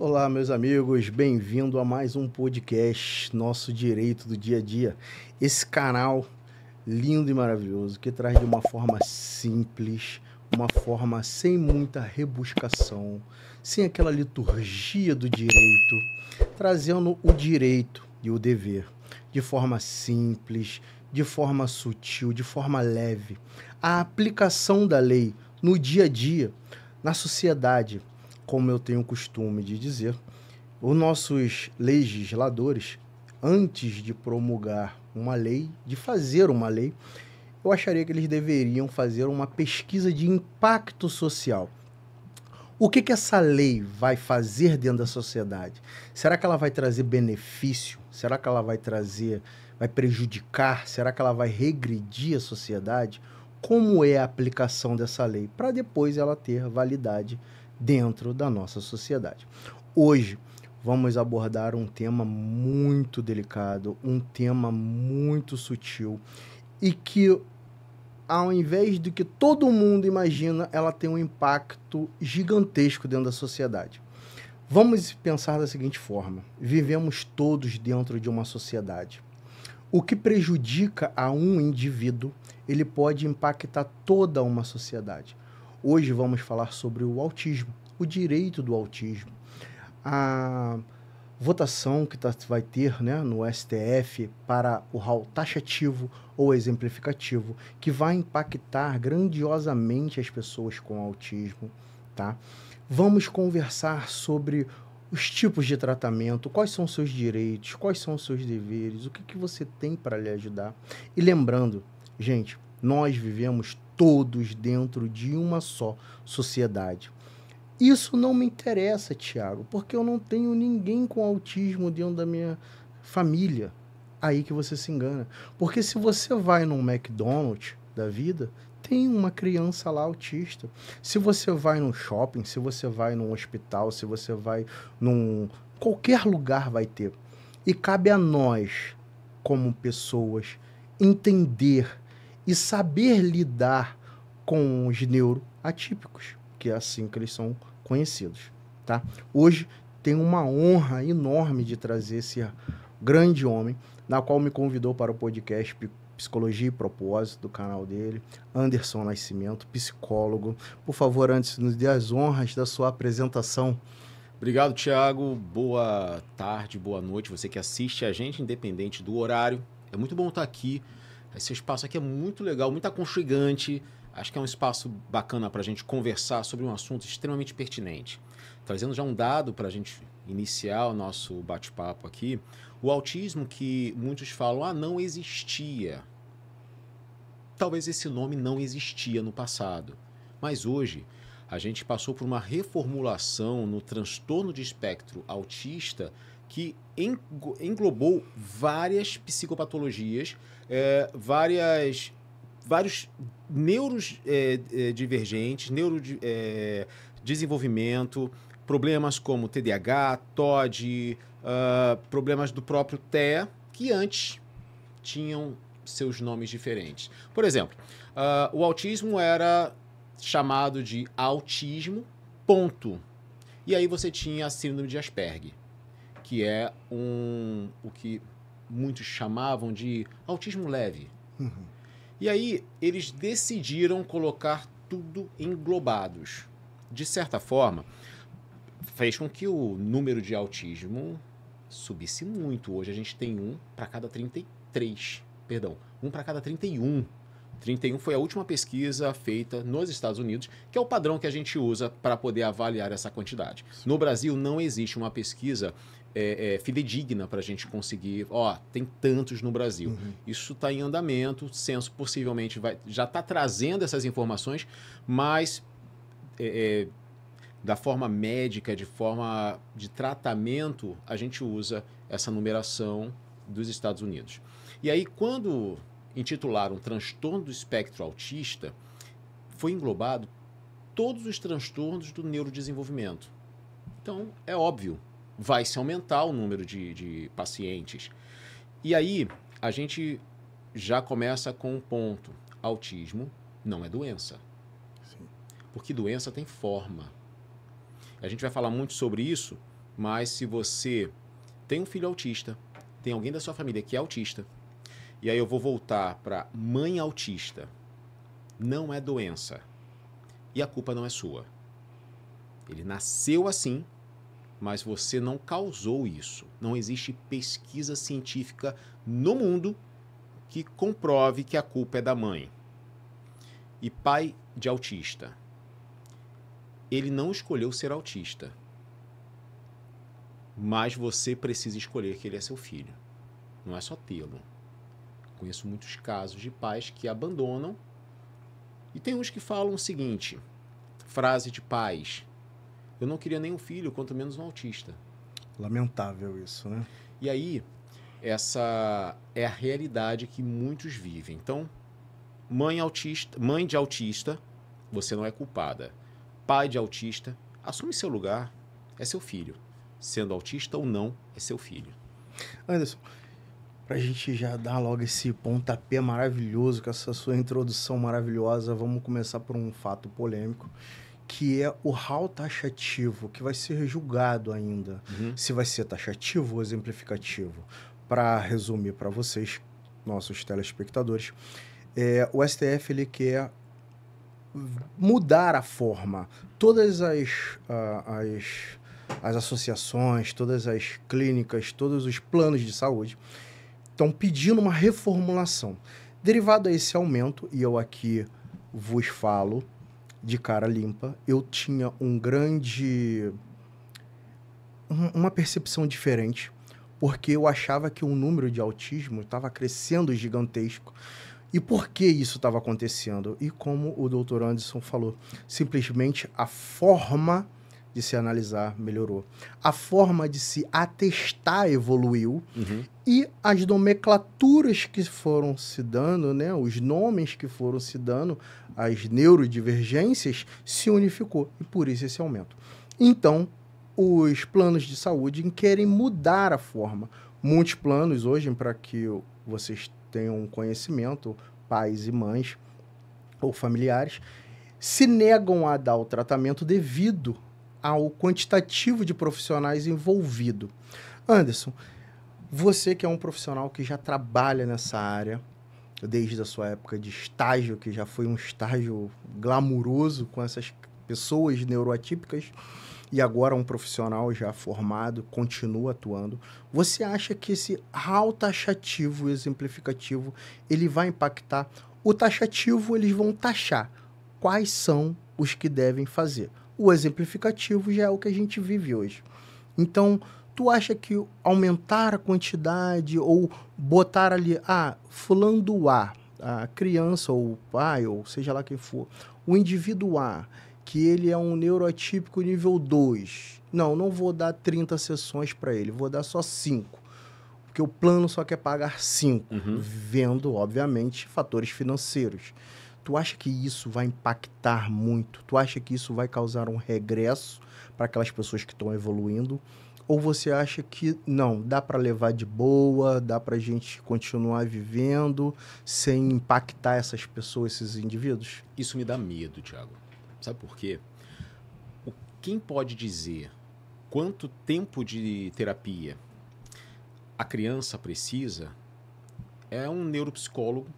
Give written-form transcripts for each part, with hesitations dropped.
Olá, meus amigos, bem-vindo a mais um podcast Nosso Direito do Dia a Dia. Esse canal lindo e maravilhoso que traz de uma forma simples, uma forma sem muita rebuscação, sem aquela liturgia do direito, trazendo o direito e o dever de forma simples, de forma sutil, de forma leve. A aplicação da lei no dia a dia, na sociedade, como eu tenho o costume de dizer, os nossos legisladores, antes de promulgar uma lei, de fazer uma lei, eu acharia que eles deveriam fazer uma pesquisa de impacto social. O que essa lei vai fazer dentro da sociedade? Será que ela vai trazer benefício? Será que ela vai prejudicar? Será que ela vai regredir a sociedade? Como é a aplicação dessa lei? Para depois ela ter validade dentro da nossa sociedade. Hoje vamos abordar um tema muito delicado, um tema muito sutil e que, ao invés do que todo mundo imagina, ela tem um impacto gigantesco dentro da sociedade. Vamos pensar da seguinte forma: vivemos todos dentro de uma sociedade. O que prejudica a um indivíduo, ele pode impactar toda uma sociedade. Hoje vamos falar sobre o autismo, o direito do autismo. A votação que vai ter, né, no STF para o rol taxativo ou exemplificativo, que vai impactar grandiosamente as pessoas com autismo, tá? Vamos conversar sobre os tipos de tratamento, quais são os seus direitos, quais são os seus deveres, o que você tem para lhe ajudar. E lembrando, gente, nós vivemos todos dentro de uma só sociedade. Isso não me interessa, Thiago, porque eu não tenho ninguém com autismo dentro da minha família. Aí que você se engana. Porque se você vai num McDonald's da vida, tem uma criança lá autista. Se você vai num shopping, se você vai num hospital, se você vai num... qualquer lugar vai ter. E cabe a nós, como pessoas, entender e saber lidar com os neuroatípicos, que é assim que eles são conhecidos, tá? Hoje tenho uma honra enorme de trazer esse grande homem, na qual me convidou para o podcast Psicologia e Propósito, do canal dele, Anderson Nascimento, psicólogo. Por favor, antes, nos dê as honras da sua apresentação. Obrigado, Thiago. Boa tarde, boa noite. Você que assiste a gente, independente do horário. É muito bom estar aqui. Esse espaço aqui é muito legal, muito aconchegante. Acho que é um espaço bacana para a gente conversar sobre um assunto extremamente pertinente. Trazendo já um dado para a gente iniciar o nosso bate-papo aqui. O autismo que muitos falam, não existia. Talvez esse nome não existia no passado. Mas hoje a gente passou por uma reformulação no transtorno de espectro autista que englobou várias psicopatologias, vários neuros divergentes, neurodesenvolvimento, problemas como TDAH, TOD, problemas do próprio TEA, que antes tinham seus nomes diferentes. Por exemplo, o autismo era chamado de autismo, ponto. E aí você tinha a síndrome de Asperger, que é o que muitos chamavam de autismo leve. E aí eles decidiram colocar tudo englobados. De certa forma, fez com que o número de autismo subisse muito. Hoje a gente tem um para cada 33. Perdão, um para cada 31. 31 foi a última pesquisa feita nos Estados Unidos, que é o padrão que a gente usa para poder avaliar essa quantidade. No Brasil não existe uma pesquisa fidedigna para a gente conseguir, tem tantos no Brasil. Isso está em andamento, o censo possivelmente já está trazendo essas informações, mas da forma médica, de forma de tratamento, a gente usa essa numeração dos Estados Unidos. E aí, quando intitularam transtorno do espectro autista, foi englobado todos os transtornos do neurodesenvolvimento. Então, é óbvio, vai se aumentar o número de pacientes. E aí, a gente já começa com um ponto. Autismo não é doença. Sim. Porque doença tem forma. A gente vai falar muito sobre isso Mas se você tem um filho autista, tem alguém da sua família que é autista, e aí eu vou voltar para mãe autista, não é doença. E a culpa não é sua. Ele nasceu assim, mas você não causou isso. Não existe pesquisa científica no mundo que comprove que a culpa é da mãe. E pai de autista. Ele não escolheu ser autista. Mas você precisa escolher que ele é seu filho. Não é só tê-lo. Conheço muitos casos de pais que abandonam. E tem uns que falam o seguinte, frase de pais: eu não queria nem um filho, quanto menos um autista. Lamentável isso, né? E aí, essa é a realidade que muitos vivem. Então, mãe de autista, você não é culpada. Pai de autista, assume seu lugar, é seu filho. Sendo autista ou não, é seu filho. Anderson, pra gente já dar logo esse pontapé maravilhoso, com essa sua introdução maravilhosa, vamos começar por um fato polêmico, que é o RAU taxativo, que vai ser julgado ainda. Se vai ser taxativo ou exemplificativo. Para resumir para vocês, nossos telespectadores, o STF ele quer mudar a forma. Todas as associações, todas as clínicas, todos os planos de saúde estão pedindo uma reformulação. Derivado a esse aumento, e eu aqui vos falo de cara limpa, eu tinha uma percepção diferente, porque eu achava que o número de autismo estava crescendo gigantesco. E por que isso estava acontecendo? E como o Dr. Anderson falou, simplesmente a forma de se analisar melhorou. A forma de se atestar evoluiu. E as nomenclaturas que foram se dando, né, os nomes que foram se dando, as neurodivergências, se unificou. E por isso esse aumento. Então, os planos de saúde querem mudar a forma. Muitos planos hoje, para que vocês tenham conhecimento, pais e mães ou familiares, se negam a dar o tratamento devido ao quantitativo de profissionais envolvido. Anderson, você que é um profissional que já trabalha nessa área, desde a sua época de estágio, que já foi um estágio glamuroso com essas pessoas neuroatípicas, e agora um profissional já formado, continua atuando, você acha que esse RAU taxativo e exemplificativo, ele vai impactar? O taxativo, eles vão taxar quais são os que devem fazer. O exemplificativo já é o que a gente vive hoje. Então, tu acha que aumentar a quantidade ou botar ali, fulano A, a criança ou o pai, ou seja lá quem for, o indivíduo A, que ele é um neuroatípico nível 2. Não vou dar 30 sessões para ele, vou dar só 5. Porque o plano só quer pagar 5, vendo, obviamente, fatores financeiros. Tu acha que isso vai impactar muito? Tu acha que isso vai causar um regresso para aquelas pessoas que estão evoluindo? Ou você acha que não, dá para levar de boa, dá para a gente continuar vivendo sem impactar essas pessoas, esses indivíduos? Isso me dá medo, Thiago. Sabe por quê? Quem pode dizer quanto tempo de terapia a criança precisa é um neuropsicólogo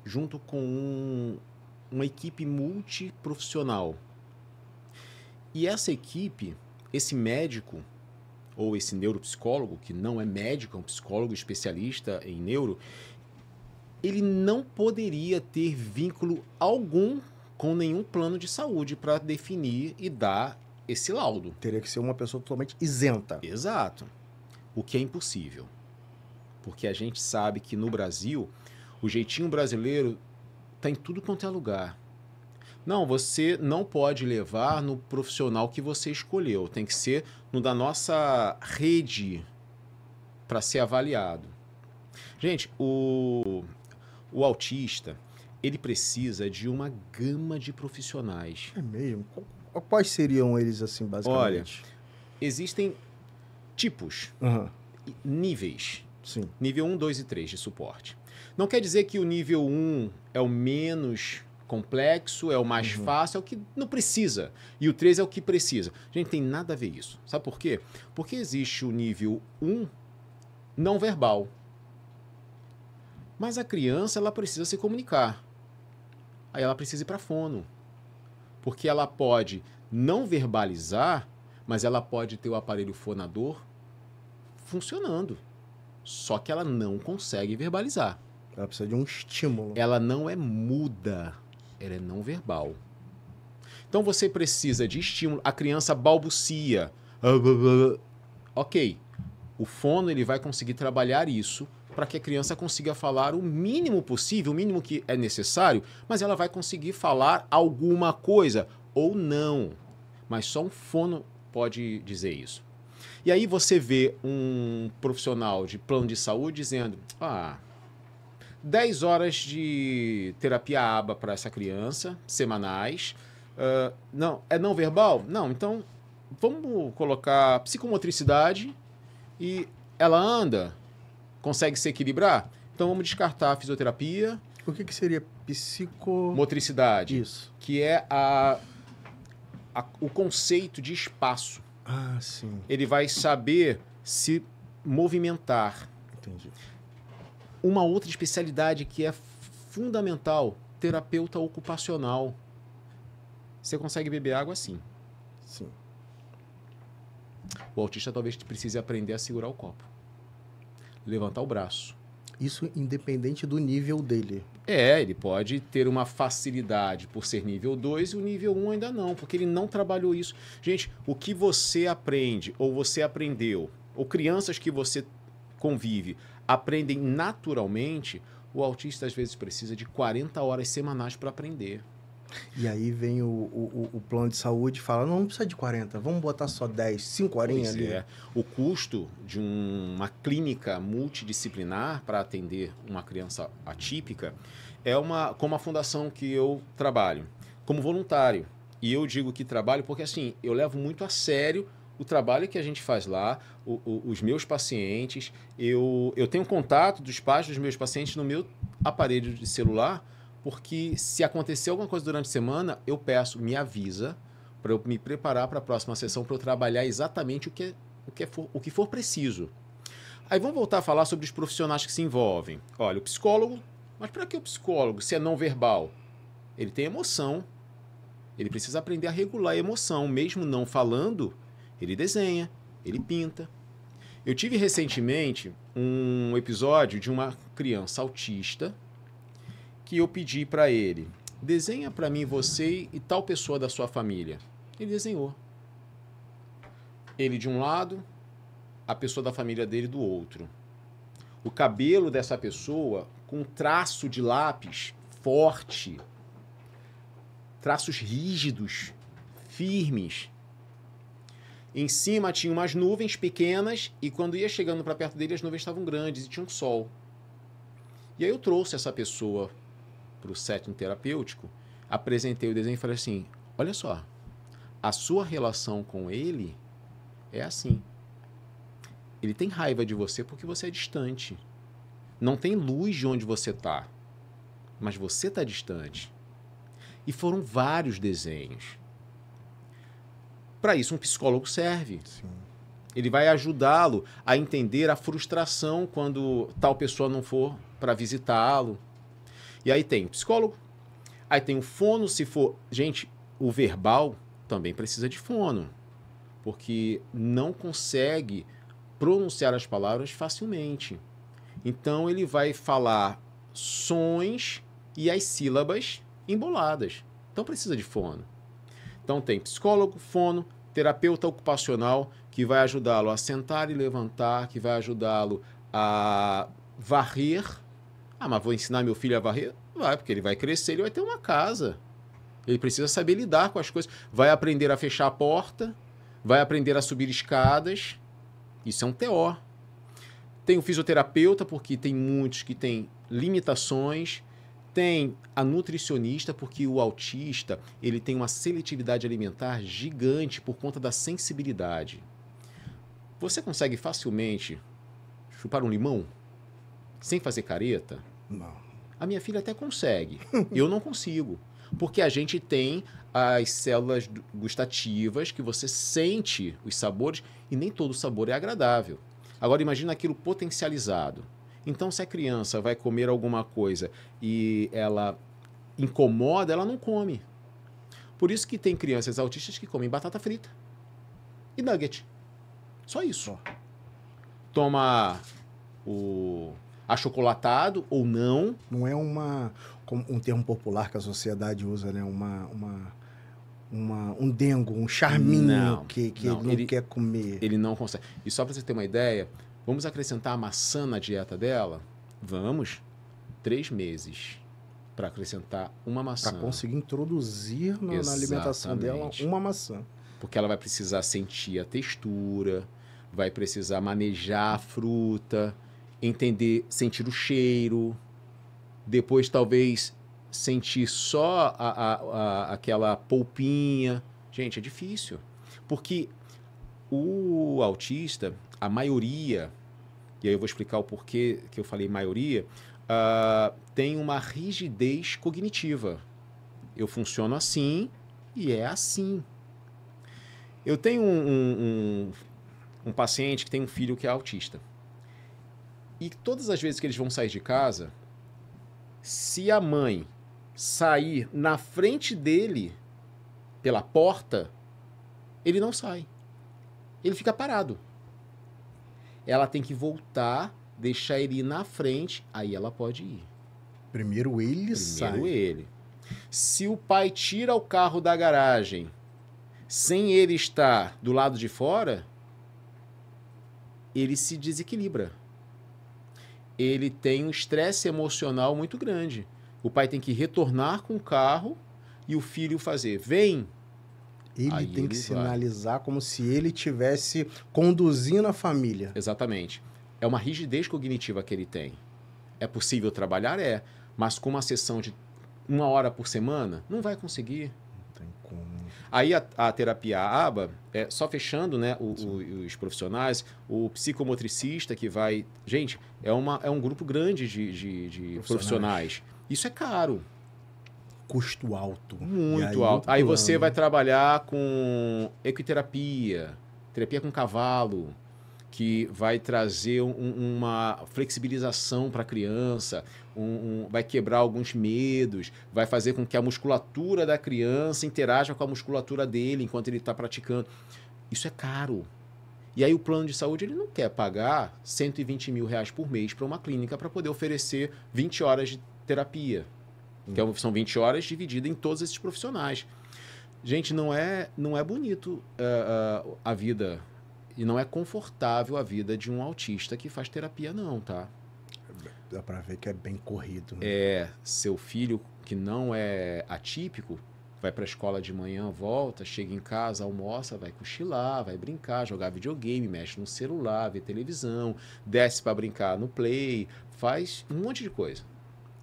junto com uma equipe multiprofissional. E essa equipe, esse médico ou esse neuropsicólogo, que não é médico, é um psicólogo especialista em neuro, ele não poderia ter vínculo algum com nenhum plano de saúde para definir e dar esse laudo. Teria que ser uma pessoa totalmente isenta. Exato. O que é impossível. Porque a gente sabe que no Brasil, o jeitinho brasileiro está em tudo quanto é lugar. Não, você não pode levar no profissional que você escolheu. Tem que ser no da nossa rede para ser avaliado. Gente, o autista, ele precisa de uma gama de profissionais. É mesmo? Quais seriam eles, assim, basicamente? Olha, existem tipos, níveis. Sim. Nível 1, 2 e 3 de suporte. Não quer dizer que o nível 1 é o menos complexo, é o mais fácil, é o que não precisa. E o 3 é o que precisa. Gente, tem nada a ver isso. Sabe por quê? Porque existe o nível 1 não verbal. Mas a criança, ela precisa se comunicar. Aí ela precisa ir para fono. Porque ela pode não verbalizar, mas ela pode ter o aparelho fonador funcionando. Só que ela não consegue verbalizar. Ela precisa de um estímulo. Ela não é muda, ela é não verbal. Então você precisa de estímulo. A criança balbucia. Ok. O fono ele vai conseguir trabalhar isso para que a criança consiga falar o mínimo possível, o mínimo que é necessário, mas ela vai conseguir falar alguma coisa ou não. Mas só um fono pode dizer isso. E aí você vê um profissional de plano de saúde dizendo: 10 horas de terapia ABA para essa criança, semanais. Não, é não verbal? Não, então vamos colocar psicomotricidade e ela anda, consegue se equilibrar? Então vamos descartar a fisioterapia. O que seria Motricidade. Isso. Que é o conceito de espaço. Ah, sim. Ele vai saber se movimentar. Entendi. Uma outra especialidade que é fundamental, terapeuta ocupacional. Você consegue beber água assim. Sim. O autista talvez precise aprender a segurar o copo. Levantar o braço. Isso independente do nível dele. Ele pode ter uma facilidade por ser nível 2 e o nível 1 ainda não, porque ele não trabalhou isso. Gente, o que você aprende, ou você aprendeu, ou crianças que você convive, aprendem naturalmente, o autista às vezes precisa de 40 horas semanais para aprender. E aí vem o plano de saúde e fala: não precisa de 40, vamos botar só 10, 5 horinhas ali. O custo de uma clínica multidisciplinar para atender uma criança atípica é como a fundação que eu trabalho, como voluntário. E eu digo que trabalho porque assim, eu levo muito a sério o trabalho que a gente faz lá, os meus pacientes. Eu tenho contato dos pais dos meus pacientes no meu aparelho de celular, porque se acontecer alguma coisa durante a semana, eu peço, me avisa, para eu me preparar para a próxima sessão, para eu trabalhar exatamente o que for preciso. Aí vamos voltar a falar sobre os profissionais que se envolvem. Olha, o psicólogo, mas para que o psicólogo, se é não verbal? Ele tem emoção, ele precisa aprender a regular a emoção, mesmo não falando, ele desenha, ele pinta. Eu tive recentemente um episódio de uma criança autista, que eu pedi para ele: desenha para mim você e tal pessoa da sua família. Ele desenhou. Ele de um lado, a pessoa da família dele do outro. O cabelo dessa pessoa com traço de lápis forte, traços rígidos, firmes. Em cima tinha umas nuvens pequenas e quando ia chegando para perto dele as nuvens estavam grandes e tinha um sol. E aí eu trouxe essa pessoa para o setting terapêutico, apresentei o desenho e falei assim: olha só, a sua relação com ele é assim. Ele tem raiva de você porque você é distante. Não tem luz de onde você está, mas você está distante. E foram vários desenhos. Para isso, um psicólogo serve. Sim. Ele vai ajudá-lo a entender a frustração quando tal pessoa não for para visitá-lo. E aí tem o psicólogo, aí tem o fono, se for... Gente, o verbal também precisa de fono, porque não consegue pronunciar as palavras facilmente. Então ele vai falar sons e as sílabas emboladas. Então precisa de fono. Então tem psicólogo, fono, terapeuta ocupacional, que vai ajudá-lo a sentar e levantar, que vai ajudá-lo a varrer. Mas vou ensinar meu filho a varrer? Vai, porque ele vai crescer, ele vai ter uma casa. Ele precisa saber lidar com as coisas. Vai aprender a fechar a porta, vai aprender a subir escadas. Isso é um TO. Tem o fisioterapeuta, porque tem muitos que têm limitações. Tem a nutricionista, porque o autista ele tem uma seletividade alimentar gigante por conta da sensibilidade. Você consegue facilmente chupar um limão sem fazer careta? Não. A minha filha até consegue. Eu não consigo. Porque a gente tem as células gustativas que você sente os sabores e nem todo sabor é agradável. Agora imagina aquilo potencializado. Então se a criança vai comer alguma coisa e ela incomoda, ela não come. Por isso que tem crianças autistas que comem batata frita e nugget. Só isso. Toma o achocolatado ou não. Não é um termo popular que a sociedade usa, né? Um dengo, um charminho Não, que não, ele não quer comer. Ele não consegue. E só para você ter uma ideia, vamos acrescentar a maçã na dieta dela? Vamos. 3 meses para acrescentar uma maçã. Para conseguir introduzir na alimentação dela uma maçã. Porque ela vai precisar sentir a textura, vai precisar manejar a fruta, sentir o cheiro, depois talvez sentir só aquela polpinha. Gente, é difícil. Porque o autista, a maioria, e aí eu vou explicar o porquê que eu falei maioria, tem uma rigidez cognitiva. Eu funciono assim e é assim. Eu tenho um paciente que tem um filho que é autista. E todas as vezes que eles vão sair de casa, se a mãe sair na frente dele pela porta, ele não sai. Ele fica parado. Ela tem que voltar, deixar ele ir na frente, aí ela pode ir. Primeiro ele sai. Primeiro ele. Se o pai tira o carro da garagem sem ele estar do lado de fora, ele se desequilibra. Ele tem um estresse emocional muito grande. O pai tem que retornar com o carro e o filho fazer, vem. Ele tem que sinalizar como se ele estivesse conduzindo a família. Exatamente. É uma rigidez cognitiva que ele tem. É possível trabalhar? É. Mas com uma sessão de 1 hora por semana, não vai conseguir. Não tem como. Aí a terapia ABA, só fechando, né, os profissionais, o psicomotricista que vai... Gente, é um grupo grande de profissionais. Isso é caro. Custo alto. Muito alto. Aí você vai trabalhar com equiterapia, terapia com cavalo, que vai trazer uma flexibilização para a criança, vai quebrar alguns medos, vai fazer com que a musculatura da criança interaja com a musculatura dele enquanto ele está praticando. Isso é caro. E aí o plano de saúde ele não quer pagar R$120 mil por mês para uma clínica para poder oferecer 20 horas de terapia. Que são 20 horas divididas em todos esses profissionais. Gente, não é bonito a vida e não é confortável a vida de um autista que faz terapia, não, tá? Dá pra ver que é bem corrido. Né? Seu filho que não é atípico, vai pra escola de manhã, volta, chega em casa, almoça, vai cochilar, vai brincar, jogar videogame, mexe no celular, vê televisão, desce para brincar no play, faz um monte de coisa.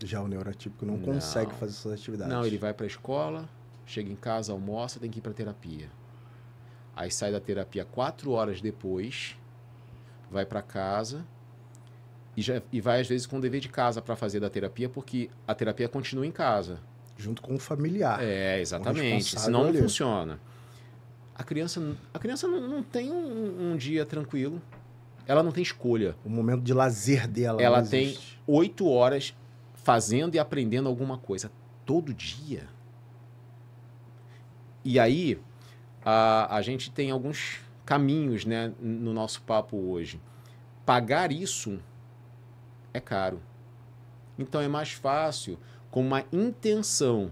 Já o neuroatípico não consegue fazer essas atividades. Não, ele vai para a escola, chega em casa, almoça, tem que ir para terapia. Aí sai da terapia 4 horas depois, vai para casa e vai às vezes com o dever de casa para fazer da terapia, porque a terapia continua em casa. Junto com o familiar. Exatamente. Senão não funciona. A criança não tem um dia tranquilo. Ela não tem escolha. O momento de lazer dela. Ela tem 8 horas fazendo e aprendendo alguma coisa todo dia. E aí, a gente tem alguns caminhos, né, no nosso papo hoje. Pagar isso é caro. Então é mais fácil, com uma intenção,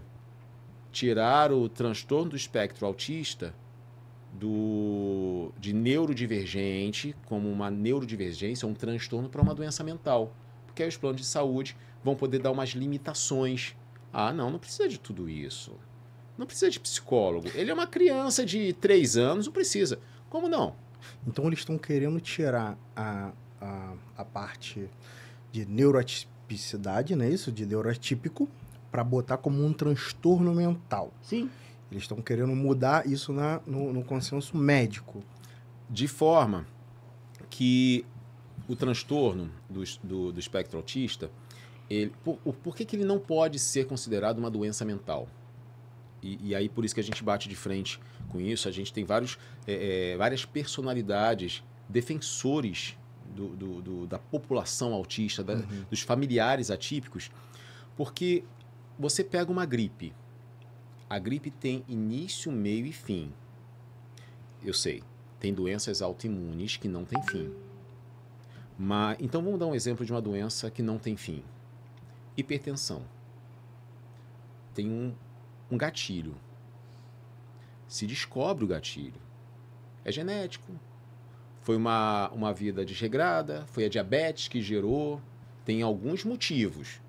tirar o transtorno do espectro autista de neurodivergente, como uma neurodivergência, um transtorno para uma doença mental. Porque aí os planos de saúde vão poder dar umas limitações. Não precisa de tudo isso. Não precisa de psicólogo. Ele é uma criança de 3 anos, não precisa. Como não? Então eles estão querendo tirar a parte de neurotipicidade, né? Isso, de neurotípico, para botar como um transtorno mental. Sim. Eles estão querendo mudar isso no consenso médico. De forma que o transtorno do espectro autista, por que ele não pode ser considerado uma doença mental? E aí, por isso que a gente bate de frente com isso. A gente tem várias personalidades, defensores da população autista, dos familiares atípicos, porque você pega uma gripe. A gripe tem início, meio e fim. Eu sei, tem doenças autoimunes que não têm fim. Então, vamos dar um exemplo de uma doença que não tem fim. Hipertensão. Tem um gatilho. Se descobre o gatilho. É genético. Foi uma vida desregrada, foi a diabetes que gerou. Tem alguns motivos,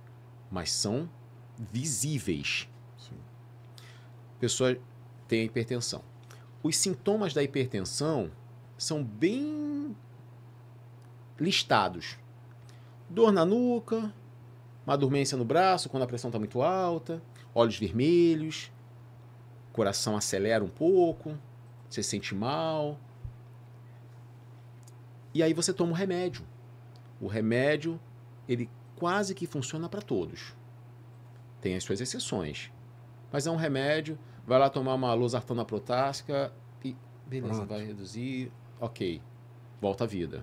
mas são visíveis. Sim. A pessoa tem a hipertensão. Os sintomas da hipertensão são bem listados. Dor na nuca, uma dormência no braço quando a pressão está muito alta, olhos vermelhos, coração acelera um pouco, você se sente mal. E aí você toma um remédio. O remédio, ele quase que funciona para todos. Tem as suas exceções. Mas é um remédio, vai lá tomar uma losartana potássica e beleza, Pronto. vai reduzir, ok, volta à vida.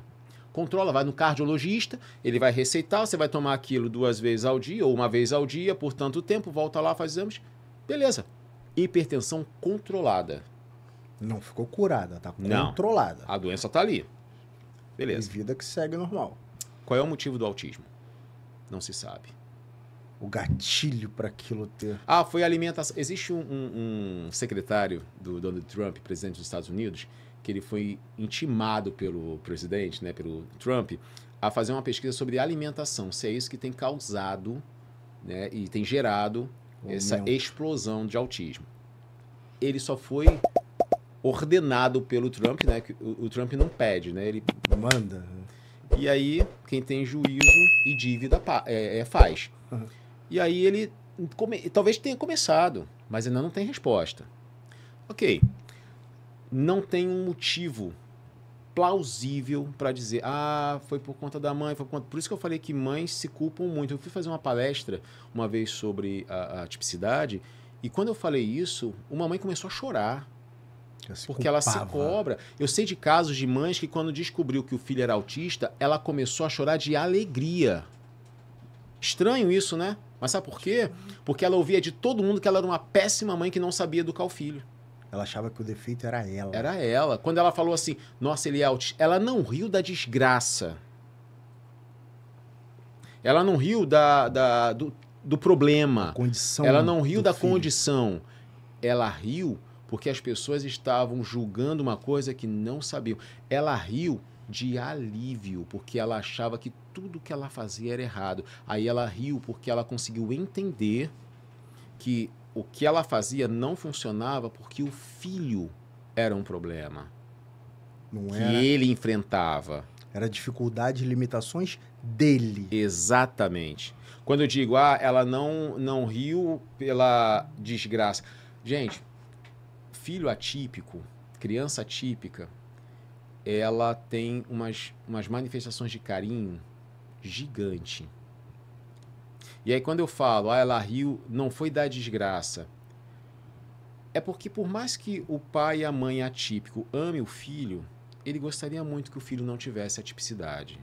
Controla, vai no cardiologista, ele vai receitar, você vai tomar aquilo 2 vezes ao dia ou 1 vez ao dia por tanto tempo, volta lá, faz exames, beleza. Hipertensão controlada. Não ficou curada, tá Não. controlada. A doença está ali. E Beleza. vida que segue normal. Qual é o motivo do autismo? Não se sabe. O gatilho para aquilo ter. Foi alimentação. Existe um secretário do Donald Trump, presidente dos Estados Unidos, que ele foi intimado pelo presidente, né, pelo Trump, a fazer uma pesquisa sobre alimentação. Se é isso que tem causado, né, e tem gerado essa explosão de autismo. Ele só foi ordenado pelo Trump, né, que o Trump não pede, né, ele Manda. E aí, quem tem juízo e dívida faz. Uhum. E aí ele talvez tenha começado, mas ainda não tem resposta. Ok. Não tem um motivo plausível para dizer, foi por conta da mãe, por isso que eu falei que mães se culpam muito. Eu fui fazer uma palestra uma vez sobre a tipicidade, e quando eu falei isso, uma mãe começou a chorar. Porque ela se cobra. Eu sei de casos de mães que quando descobriu que o filho era autista, ela começou a chorar de alegria. Estranho isso, né? Mas sabe por quê? Porque ela ouvia de todo mundo que ela era uma péssima mãe que não sabia educar o filho. Ela achava que o defeito era ela. Era ela. Quando ela falou assim, nossa, ele é autista, ela não riu da desgraça. Ela não riu do problema. A condição. Ela não riu da filho. condição. Ela riu porque as pessoas estavam julgando uma coisa que não sabiam. Ela riu de alívio, porque ela achava que tudo que ela fazia era errado. Aí ela riu porque ela conseguiu entender que o que ela fazia não funcionava porque o filho era um problema. Não que era. ele enfrentava. Era dificuldade e limitações dele. Exatamente. Quando eu digo, ela não riu pela desgraça. Gente, filho atípico, criança atípica, ela tem umas manifestações de carinho gigante. E aí quando eu falo, ela riu, não foi da desgraça, é porque por mais que o pai e a mãe atípico ame o filho, ele gostaria muito que o filho não tivesse atipicidade.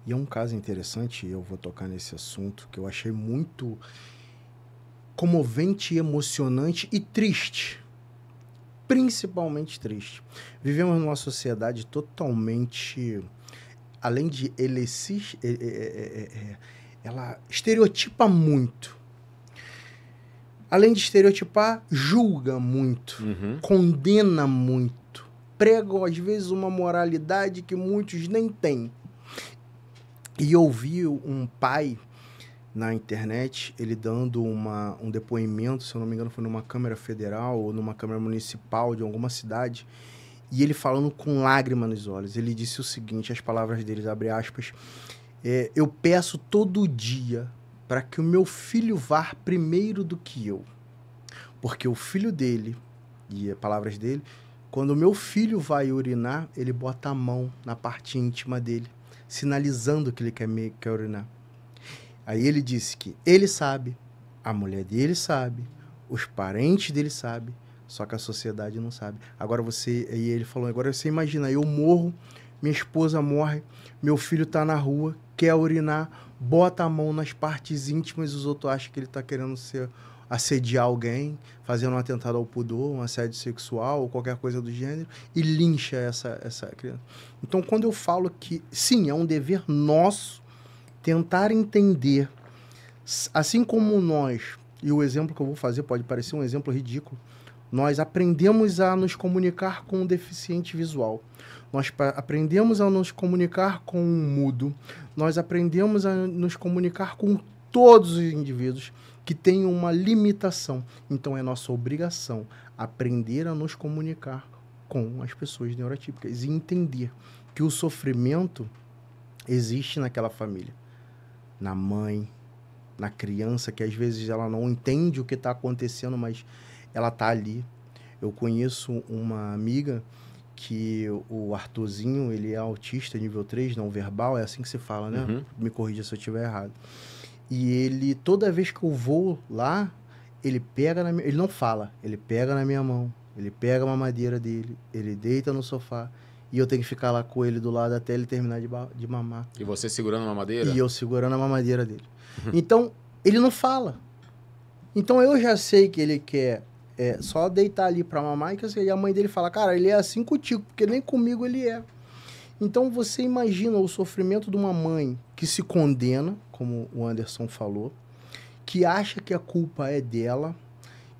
E é um caso interessante, eu vou tocar nesse assunto, que eu achei muito comovente, emocionante e triste. Principalmente triste. Vivemos numa sociedade totalmente, além de ela estereotipa muito. Além de estereotipar, julga muito, condena muito, prega às vezes uma moralidade que muitos nem têm. E eu vi um pai na internet, ele dando um depoimento, se eu não me engano foi numa Câmara Federal ou numa Câmara Municipal de alguma cidade, e ele falando com lágrima nos olhos. Ele disse o seguinte, as palavras dele, abre aspas, eu peço todo dia para que o meu filho vá primeiro do que eu. Porque o filho dele, e as palavras dele, quando o meu filho vai urinar, ele bota a mão na parte íntima dele, sinalizando que ele quer urinar. Aí ele disse que ele sabe, a mulher dele sabe, Os parentes dele sabem, só que a sociedade não sabe. Agora e ele falou, agora você imagina, eu morro, minha esposa morre, meu filho tá na rua, quer urinar, bota a mão nas partes íntimas, os outros acham que ele tá querendo assediar alguém, fazendo um atentado ao pudor, um assédio sexual ou qualquer coisa do gênero, e lincha essa criança. Então, quando eu falo que, sim, é um dever nosso tentar entender, assim como nós, e o exemplo que eu vou fazer pode parecer um exemplo ridículo, nós aprendemos a nos comunicar com um deficiente visual, nós aprendemos a nos comunicar com um mudo, nós aprendemos a nos comunicar com todos os indivíduos que têm uma limitação. Então, é nossa obrigação aprender a nos comunicar com as pessoas neurotípicas e entender que o sofrimento existe naquela família, na mãe, na criança, que às vezes ela não entende o que está acontecendo, mas ela está ali. Eu conheço uma amiga que o Arthurzinho, ele é autista nível 3, não verbal, é assim que se fala, né? Uhum. Me corrija se eu estiver errado. E ele, toda vez que eu vou lá, ele não fala, ele pega na minha mão, ele pega a mamadeira dele, ele deita no sofá, e eu tenho que ficar lá com ele do lado até ele terminar de mamar. E você segurando a mamadeira? E eu segurando a mamadeira dele. Então, ele não fala. Então, eu já sei que ele quer só deitar ali pra mamar, e a mãe dele fala, cara, ele é assim contigo, porque nem comigo ele é. Então, você imagina o sofrimento de uma mãe que se condena, como o Anderson falou, que acha que a culpa é dela,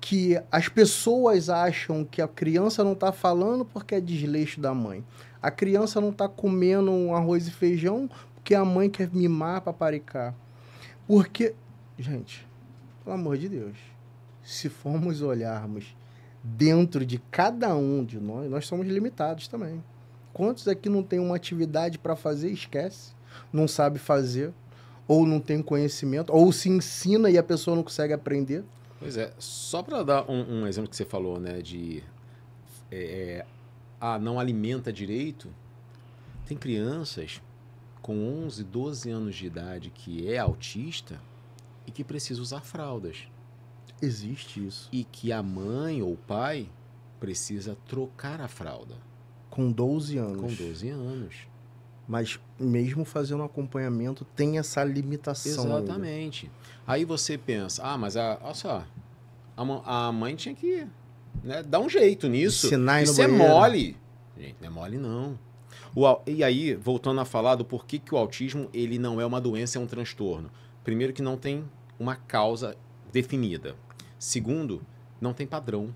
que as pessoas acham que a criança não está falando porque é desleixo da mãe. A criança não está comendo um arroz e feijão porque a mãe quer mimar, paparicar. Porque, gente, pelo amor de Deus, se formos olharmos dentro de cada um de nós somos limitados também. Quantos aqui não tem uma atividade para fazer, esquece, não sabe fazer, ou não tem conhecimento, ou se ensina e a pessoa não consegue aprender? Pois é, só para dar um exemplo que você falou, né, de não alimenta direito, tem crianças com 11, 12 anos de idade que é autista e que precisa usar fraldas. Existe isso. E que a mãe ou o pai precisa trocar a fralda. Com 12 anos. Com 12 anos. Mas mesmo fazendo acompanhamento, tem essa limitação. Exatamente. Aí você pensa, mas olha só, a mãe tinha que, né, dar um jeito nisso. Ensinar Isso é mole. Gente, não é mole não. E aí, voltando a falar do porquê que o autismo ele não é uma doença, é um transtorno. Primeiro que não tem uma causa definida. Segundo, não tem padrão.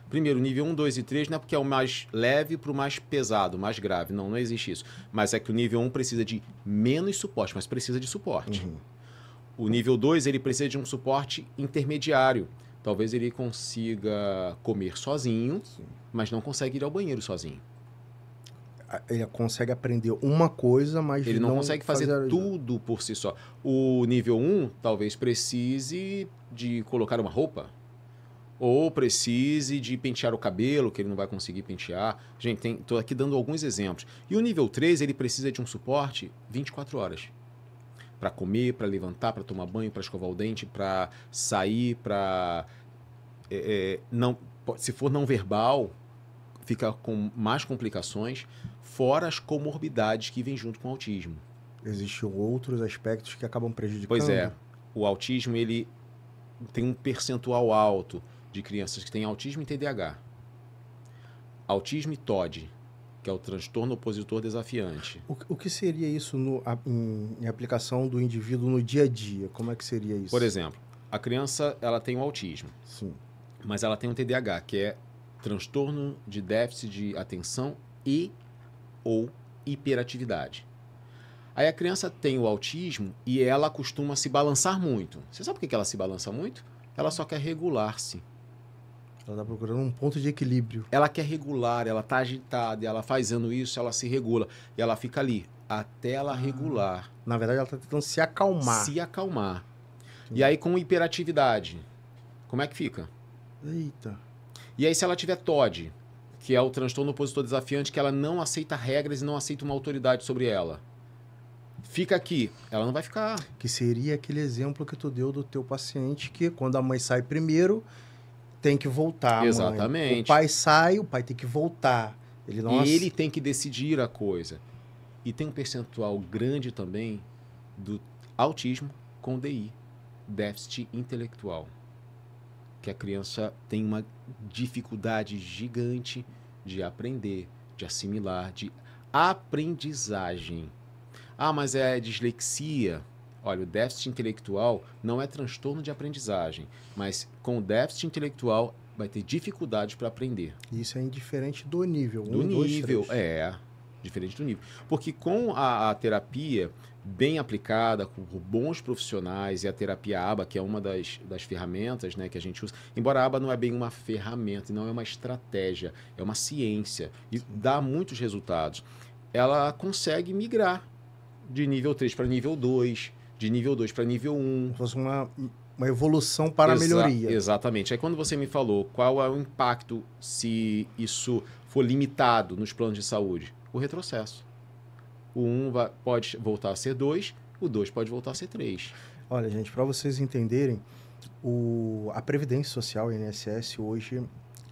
Primeiro, nível 1, 2 e 3 não é porque é o mais leve para o mais pesado, mais grave. Não existe isso. Mas é que o nível 1 precisa de menos suporte, mas precisa de suporte. Uhum. O nível 2, ele precisa de um suporte intermediário. Talvez ele consiga comer sozinho, sim, mas não consegue ir ao banheiro sozinho. Ele consegue aprender uma coisa, mas ele não consegue fazer tudo por si só. O nível 1 talvez precise de colocar uma roupa, ou precise de pentear o cabelo, que ele não vai conseguir pentear. Gente, estou aqui dando alguns exemplos. E o nível 3, ele precisa de um suporte 24 horas. Para comer, para levantar, para tomar banho, para escovar o dente, para sair, para... se for não verbal, fica com mais complicações, fora as comorbidades que vêm junto com o autismo. Existem outros aspectos que acabam prejudicando. Pois é. O autismo, ele tem um percentual alto de crianças que têm autismo e TDAH. Autismo e TOD, que é o transtorno opositor desafiante. O que seria isso em aplicação do indivíduo no dia a dia? Como é que seria isso? Por exemplo, a criança ela tem o autismo, sim, mas ela tem um TDAH, que é transtorno de déficit de atenção ou hiperatividade. Aí a criança tem o autismo e ela costuma se balançar muito. Você sabe por que ela se balança muito? Ela só quer regular-se. Ela está procurando um ponto de equilíbrio. Ela quer regular, ela está agitada, ela fazendo isso, ela se regula. E ela fica ali, até ela regular. Na verdade, ela está tentando se acalmar. Se acalmar. E aí, com hiperatividade, como é que fica? Eita. E aí, se ela tiver TOD, que é o transtorno opositor desafiante, que ela não aceita regras e não aceita uma autoridade sobre ela. fica aqui. Ela não vai ficar. Que seria aquele exemplo que tu deu do teu paciente, que quando a mãe sai primeiro, tem que voltar, Exatamente. mãe. O pai sai, o pai tem que voltar. Ele tem que decidir a coisa. E tem um percentual grande também do autismo com DI, déficit intelectual. Que a criança tem uma dificuldade gigante de aprender, de assimilar, de aprendizagem. Ah, mas é dislexia. Olha, o déficit intelectual não é transtorno de aprendizagem, mas com o déficit intelectual vai ter dificuldade para aprender. Isso é indiferente do nível. Do nível, diferente do nível. Porque com a terapia bem aplicada, com bons profissionais, e a terapia ABA, que é uma das ferramentas, né, que a gente usa, embora a ABA não é bem uma ferramenta, não é uma estratégia, é uma ciência, e dá muitos resultados. Ela consegue migrar de nível 3 para nível 2, de nível 2 para nível 1. Fosse uma evolução para a melhoria. Exatamente. Aí quando você me falou qual é o impacto se isso for limitado nos planos de saúde, o retrocesso. O 1 pode voltar a ser 2, o 2 pode voltar a ser 3. Olha, gente, para vocês entenderem, a Previdência Social, o INSS, hoje,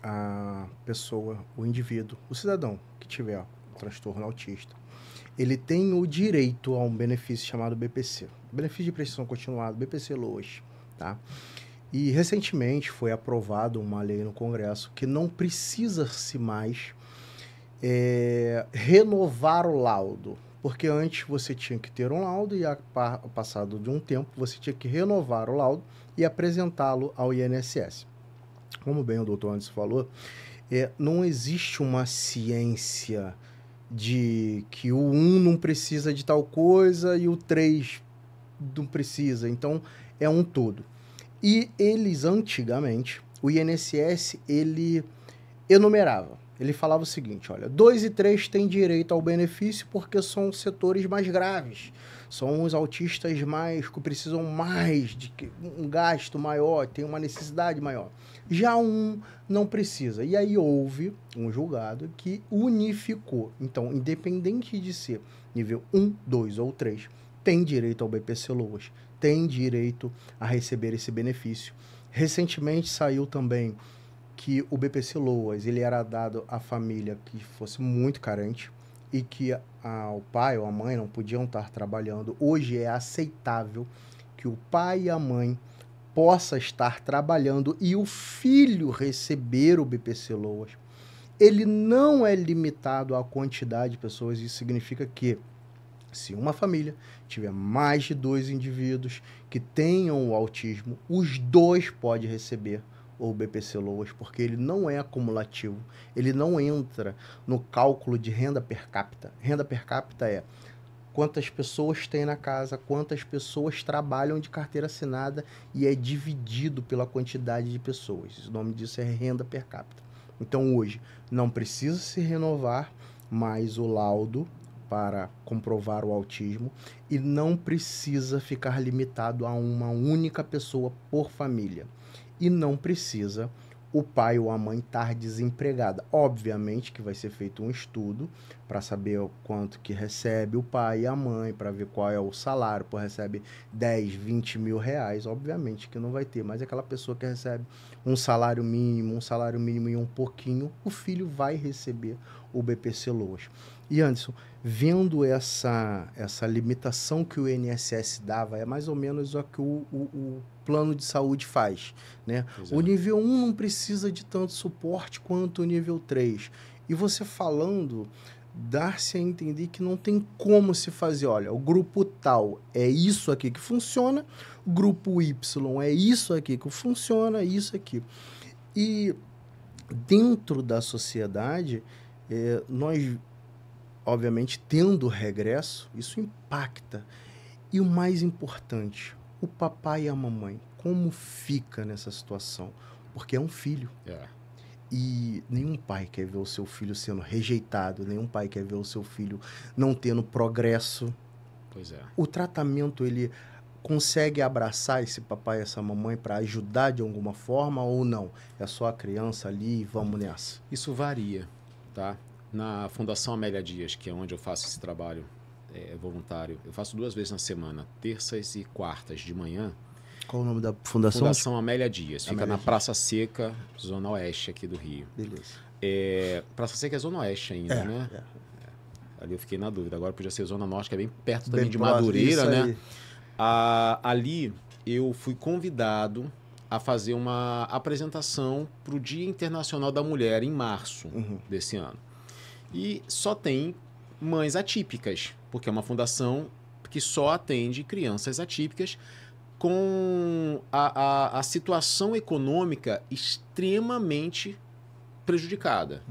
a pessoa, o indivíduo, o cidadão que tiver um transtorno autista, ele tem o direito a um benefício chamado BPC. Benefício de prestação continuada, BPC-LOAS, tá? E recentemente foi aprovado uma lei no Congresso que não precisa-se mais renovar o laudo. Porque antes você tinha que ter um laudo e, passado de um tempo, você tinha que renovar o laudo e apresentá-lo ao INSS. Como bem o doutor Anderson falou, não existe uma ciência de que o 1 não precisa de tal coisa e o 3 não precisa. Então, é um todo. E eles, antigamente, o INSS, ele enumerava. Ele falava o seguinte, olha, 2 e 3 têm direito ao benefício porque são setores mais graves. São os autistas que precisam mais de um gasto maior, tem uma necessidade maior. Já 1 não precisa. E aí houve um julgado que unificou. Então, independente de ser nível 1, 2 ou 3, tem direito ao BPC-LOAS, tem direito a receber esse benefício. Recentemente saiu também que o BPC-LOAS ele era dado à família que fosse muito carente e que o pai ou a mãe não podiam estar trabalhando. Hoje é aceitável que o pai e a mãe possa estar trabalhando e o filho receber o BPC-LOAS. Ele não é limitado à quantidade de pessoas. Isso significa que se uma família tiver mais de 2 indivíduos que tenham o autismo, os 2 podem receber o BPC-LOAS, porque ele não é acumulativo, ele não entra no cálculo de renda per capita. Renda per capita é quantas pessoas tem na casa, quantas pessoas trabalham de carteira assinada e é dividido pela quantidade de pessoas. O nome disso é renda per capita. Então, hoje, não precisa se renovar mais o laudo para comprovar o autismo e não precisa ficar limitado a uma única pessoa por família. E não precisa o pai ou a mãe estar desempregada. Obviamente que vai ser feito um estudo para saber o quanto que recebe o pai e a mãe, para ver qual é o salário, por recebe 10, 20 mil reais, obviamente que não vai ter, mas aquela pessoa que recebe um salário mínimo e um pouquinho, o filho vai receber o BPC-LOAS. E Anderson, vendo essa limitação que o INSS dava, é mais ou menos o que o plano de saúde faz, né? O nível 1 não precisa de tanto suporte quanto o nível 3. E você falando, dar-se a entender que não tem como se fazer, olha, o grupo tal é isso aqui que funciona, o grupo Y é isso aqui que funciona, isso aqui. E dentro da sociedade, nós, obviamente, tendo regresso, isso impacta. E o mais importante, o papai e a mamãe, como fica nessa situação? Porque é um filho. E nenhum pai quer ver o seu filho sendo rejeitado, nenhum pai quer ver o seu filho não tendo progresso. Pois é. O tratamento, ele consegue abraçar esse papai e essa mamãe para ajudar de alguma forma ou não? É só a criança ali e vamos nessa? Isso varia, tá? Na Fundação Amélia Dias, que é onde eu faço esse trabalho voluntário. Eu faço 2 vezes na semana, terças e quartas de manhã. Qual o nome da fundação? Fundação Amélia Dias. Fica Amélia na Dias. Praça Seca, Zona Oeste aqui do Rio. Beleza. Praça Seca é Zona Oeste ainda, né? Ali eu fiquei na dúvida. Agora podia ser Zona Norte, que é bem perto também Bem de próximo, Madureira, isso né? aí. Ali eu fui convidado a fazer uma apresentação para o Dia Internacional da Mulher em março desse ano. E só tem mães atípicas, porque é uma fundação que só atende crianças atípicas com a situação econômica extremamente prejudicada.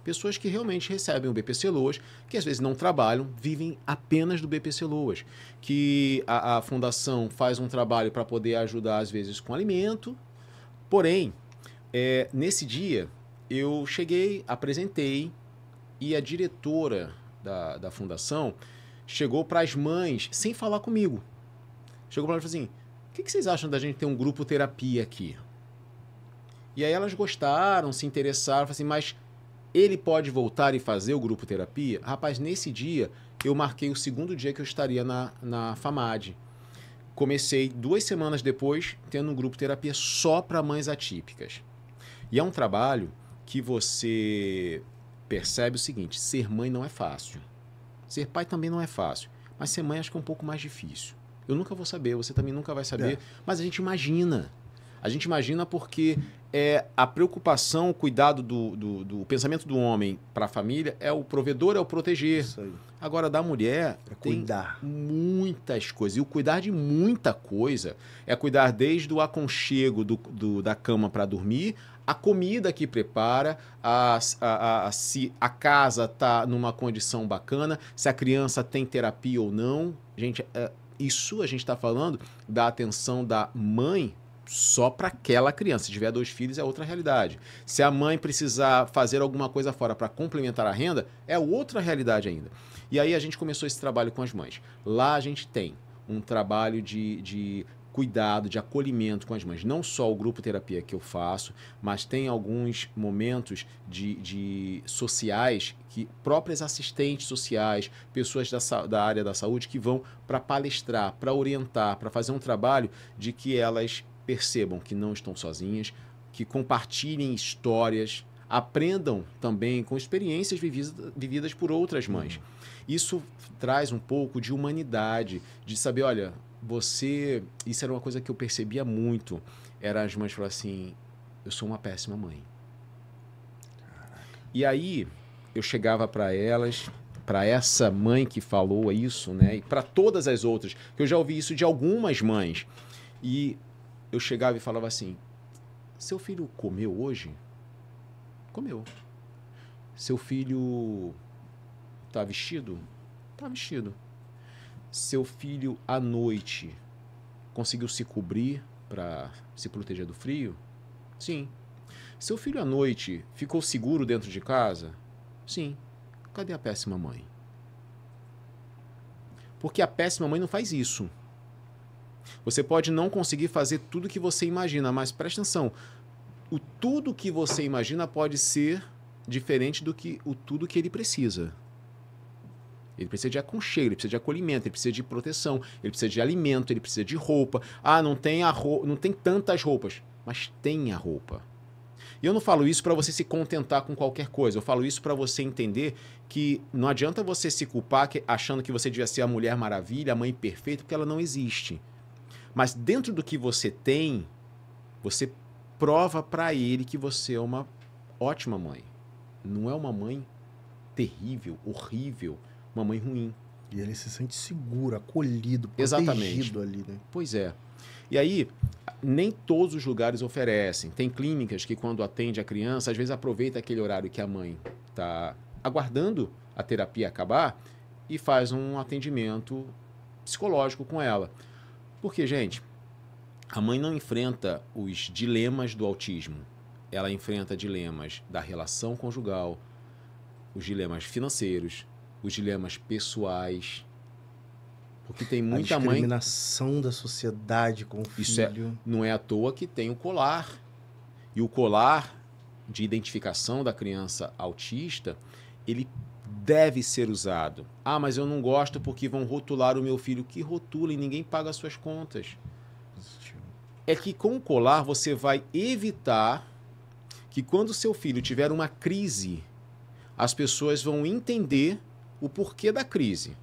Pessoas que realmente recebem o BPC Loas, que às vezes não trabalham, vivem apenas do BPC Loas, que a fundação faz um trabalho para poder ajudar às vezes com alimento. Porém, nesse dia eu cheguei, apresentei, e a diretora da fundação chegou para as mães sem falar comigo. Chegou para elas e falou assim: o que vocês acham da gente ter um grupo terapia aqui? E aí elas gostaram, se interessaram, falaram assim, mas ele pode voltar e fazer o grupo terapia? Rapaz, nesse dia eu marquei o 2º dia que eu estaria na FAMAD. Comecei 2 semanas depois tendo um grupo terapia só para mães atípicas. E é um trabalho que você percebe o seguinte: ser mãe não é fácil. Ser pai também não é fácil. Mas ser mãe acho que é um pouco mais difícil. Eu nunca vou saber, você também nunca vai saber, mas a gente imagina. A gente imagina porque a preocupação, o cuidado do pensamento do homem para a família é o provedor, é o proteger. Isso aí. Agora, da mulher, tem cuidar. muitas coisas. E o cuidar de muita coisa é cuidar desde o aconchego da cama para dormir, a comida que prepara, se a casa está numa condição bacana, se a criança tem terapia ou não. Gente, isso a gente está falando da atenção da mãe só para aquela criança. Se tiver 2 filhos, é outra realidade. Se a mãe precisar fazer alguma coisa fora para complementar a renda, é outra realidade ainda. E aí a gente começou esse trabalho com as mães. Lá a gente tem um trabalho de cuidado, de acolhimento com as mães. Não só o grupo terapia que eu faço, mas tem alguns momentos de sociais, que próprias assistentes sociais, pessoas da área da saúde que vão para palestrar, para orientar, para fazer um trabalho de que elas percebam que não estão sozinhas, que compartilhem histórias, aprendam também com experiências vividas por outras mães. Isso traz um pouco de humanidade, de saber, olha, isso era uma coisa que eu percebia muito, era as mães falarem assim: eu sou uma péssima mãe. E aí eu chegava para elas, para essa mãe que falou isso, né, e para todas as outras, que eu já ouvi isso de algumas mães, e eu chegava e falava assim: seu filho comeu hoje? Comeu. Seu filho tá vestido? Tá vestido. Seu filho à noite conseguiu se cobrir para se proteger do frio? Sim. Seu filho à noite ficou seguro dentro de casa? Sim. Cadê a péssima mãe? Porque a péssima mãe não faz isso. Você pode não conseguir fazer tudo que você imagina, mas presta atenção, tudo que você imagina pode ser diferente do que tudo que ele precisa. Ele precisa de aconchego, ele precisa de acolhimento, ele precisa de proteção, ele precisa de alimento, ele precisa de roupa. Ah, não tem tantas roupas, mas tem a roupa. E eu não falo isso para você se contentar com qualquer coisa, eu falo isso para você entender que não adianta você se culpar achando que você devia ser a Mulher Maravilha, a mãe perfeita, porque ela não existe. Mas dentro do que você tem, você prova para ele que você é uma ótima mãe. Não é uma mãe terrível, horrível, uma mãe ruim. E ele se sente seguro, acolhido, Exatamente. protegido ali, né? Pois é. E aí, nem todos os lugares oferecem. Tem clínicas que, quando atende a criança, às vezes aproveita aquele horário que a mãe está aguardando a terapia acabar e faz um atendimento psicológico com ela. Porque, gente, a mãe não enfrenta os dilemas do autismo. Ela enfrenta dilemas da relação conjugal, os dilemas financeiros, os dilemas pessoais. Porque tem muita mãe... A discriminação da sociedade com o filho. Não é à toa que tem o colar. E o colar de identificação da criança autista, ele deve ser usado. Ah, mas eu não gosto porque vão rotular o meu filho. Que rotula e ninguém paga as suas contas. É que com o colar você vai evitar que quando seu filho tiver uma crise, as pessoas vão entender o porquê da crise.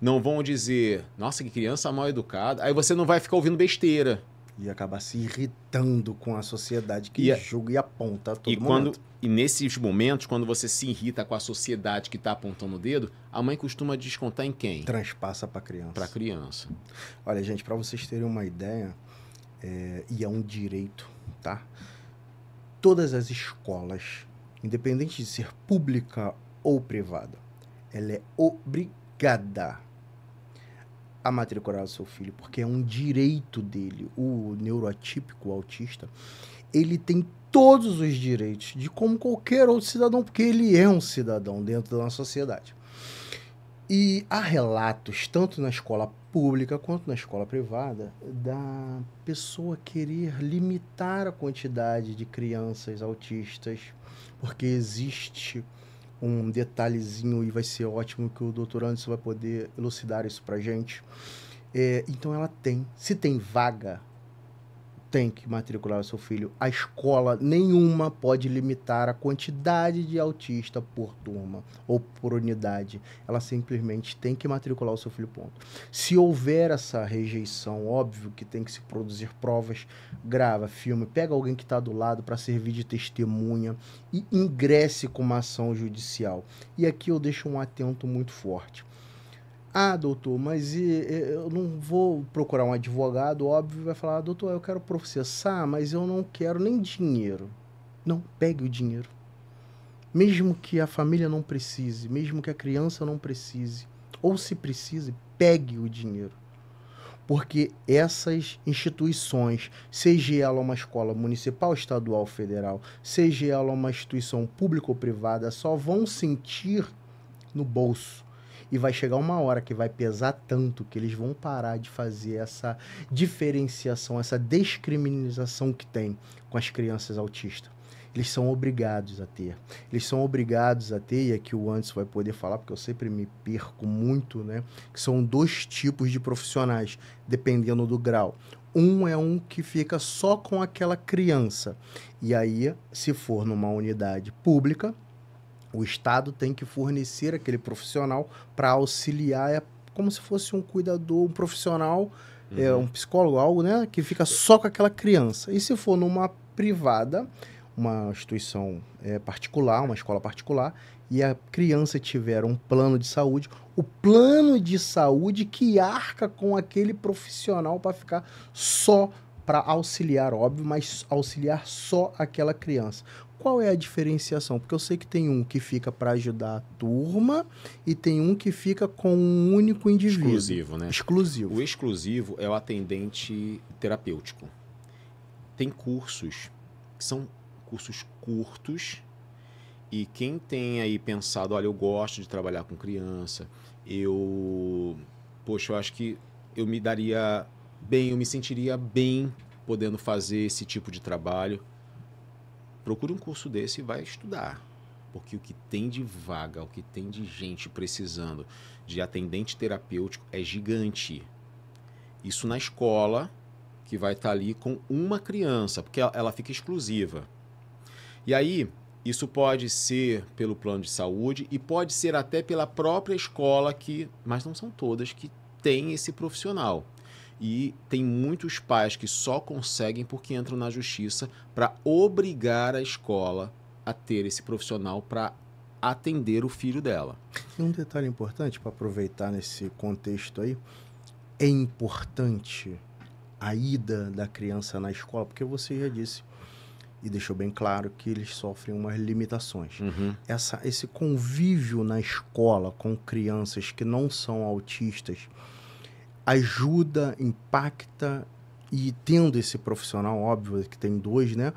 Não vão dizer, nossa, que criança mal educada. Aí você não vai ficar ouvindo besteira. E acabar se irritando com a sociedade que julga e aponta a todo momento. E nesses momentos, quando você se irrita com a sociedade que está apontando o dedo, a mãe costuma descontar em quem? Transpassa para a criança. Para a criança. Olha, gente, para vocês terem uma ideia, e é um direito, tá? Todas as escolas, independente de ser pública ou privada, ela é obrigada a matricular o seu filho, porque é um direito dele. O neuroatípico, o autista, ele tem todos os direitos de como qualquer outro cidadão, porque ele é um cidadão dentro da nossa sociedade. E há relatos, tanto na escola pública quanto na escola privada, da pessoa querer limitar a quantidade de crianças autistas, porque existe um detalhezinho, e vai ser ótimo que o doutor Anderson vai poder elucidar isso pra gente. Então ela se tem vaga, tem que matricular o seu filho. A escola nenhuma pode limitar a quantidade de autista por turma ou por unidade. Ela simplesmente tem que matricular o seu filho, ponto. Se houver essa rejeição, óbvio que tem que se produzir provas, grava, filme, pega alguém que está do lado para servir de testemunha e ingresse com uma ação judicial. E aqui eu deixo um atento muito forte. Ah, doutor, mas eu não vou procurar um advogado, óbvio, vai falar, doutor, eu quero processar, mas eu não quero nem dinheiro. Não, pegue o dinheiro. Mesmo que a família não precise, mesmo que a criança não precise, ou se precise, pegue o dinheiro. Porque essas instituições, seja ela uma escola municipal, estadual, federal, seja ela uma instituição pública ou privada, só vão sentir no bolso. E vai chegar uma hora que vai pesar tanto que eles vão parar de fazer essa diferenciação, essa descriminalização que tem com as crianças autistas. Eles são obrigados a ter. Eles são obrigados a ter, e aqui o Anderson vai poder falar, porque eu sempre me perco muito, né? Que são 2 tipos de profissionais, dependendo do grau. Um é um que fica só com aquela criança. E aí, se for numa unidade pública, o Estado tem que fornecer aquele profissional para auxiliar, como se fosse um cuidador, um profissional, um psicólogo, algo, né, que fica só com aquela criança. E se for numa privada, uma instituição particular, uma escola particular, e a criança tiver um plano de saúde, o plano de saúde que arca com aquele profissional para ficar só para auxiliar, óbvio, mas auxiliar só aquela criança. Qual é a diferenciação? Porque eu sei que tem um que fica para ajudar a turma e tem um que fica com um único indivíduo. Exclusivo, né? Exclusivo. O exclusivo é o atendente terapêutico. Tem cursos que são cursos curtos e quem tem aí pensado, olha, eu gosto de trabalhar com criança, eu acho que eu me daria bem, eu me sentiria bem podendo fazer esse tipo de trabalho. Procure um curso desse e vai estudar, porque o que tem de vaga, o que tem de gente precisando de atendente terapêutico é gigante. Isso na escola, que vai estar ali com uma criança, porque ela fica exclusiva. E aí, isso pode ser pelo plano de saúde e pode ser até pela própria escola, mas não são todas que têm esse profissional. E tem muitos pais que só conseguem porque entram na justiça para obrigar a escola a ter esse profissional para atender o filho dela. E um detalhe importante para aproveitar nesse contexto aí, é importante a ida da criança na escola, porque você já disse e deixou bem claro que eles sofrem umas limitações. Esse convívio na escola com crianças que não são autistas ajuda, impacta, e tendo esse profissional, óbvio que tem 2, né?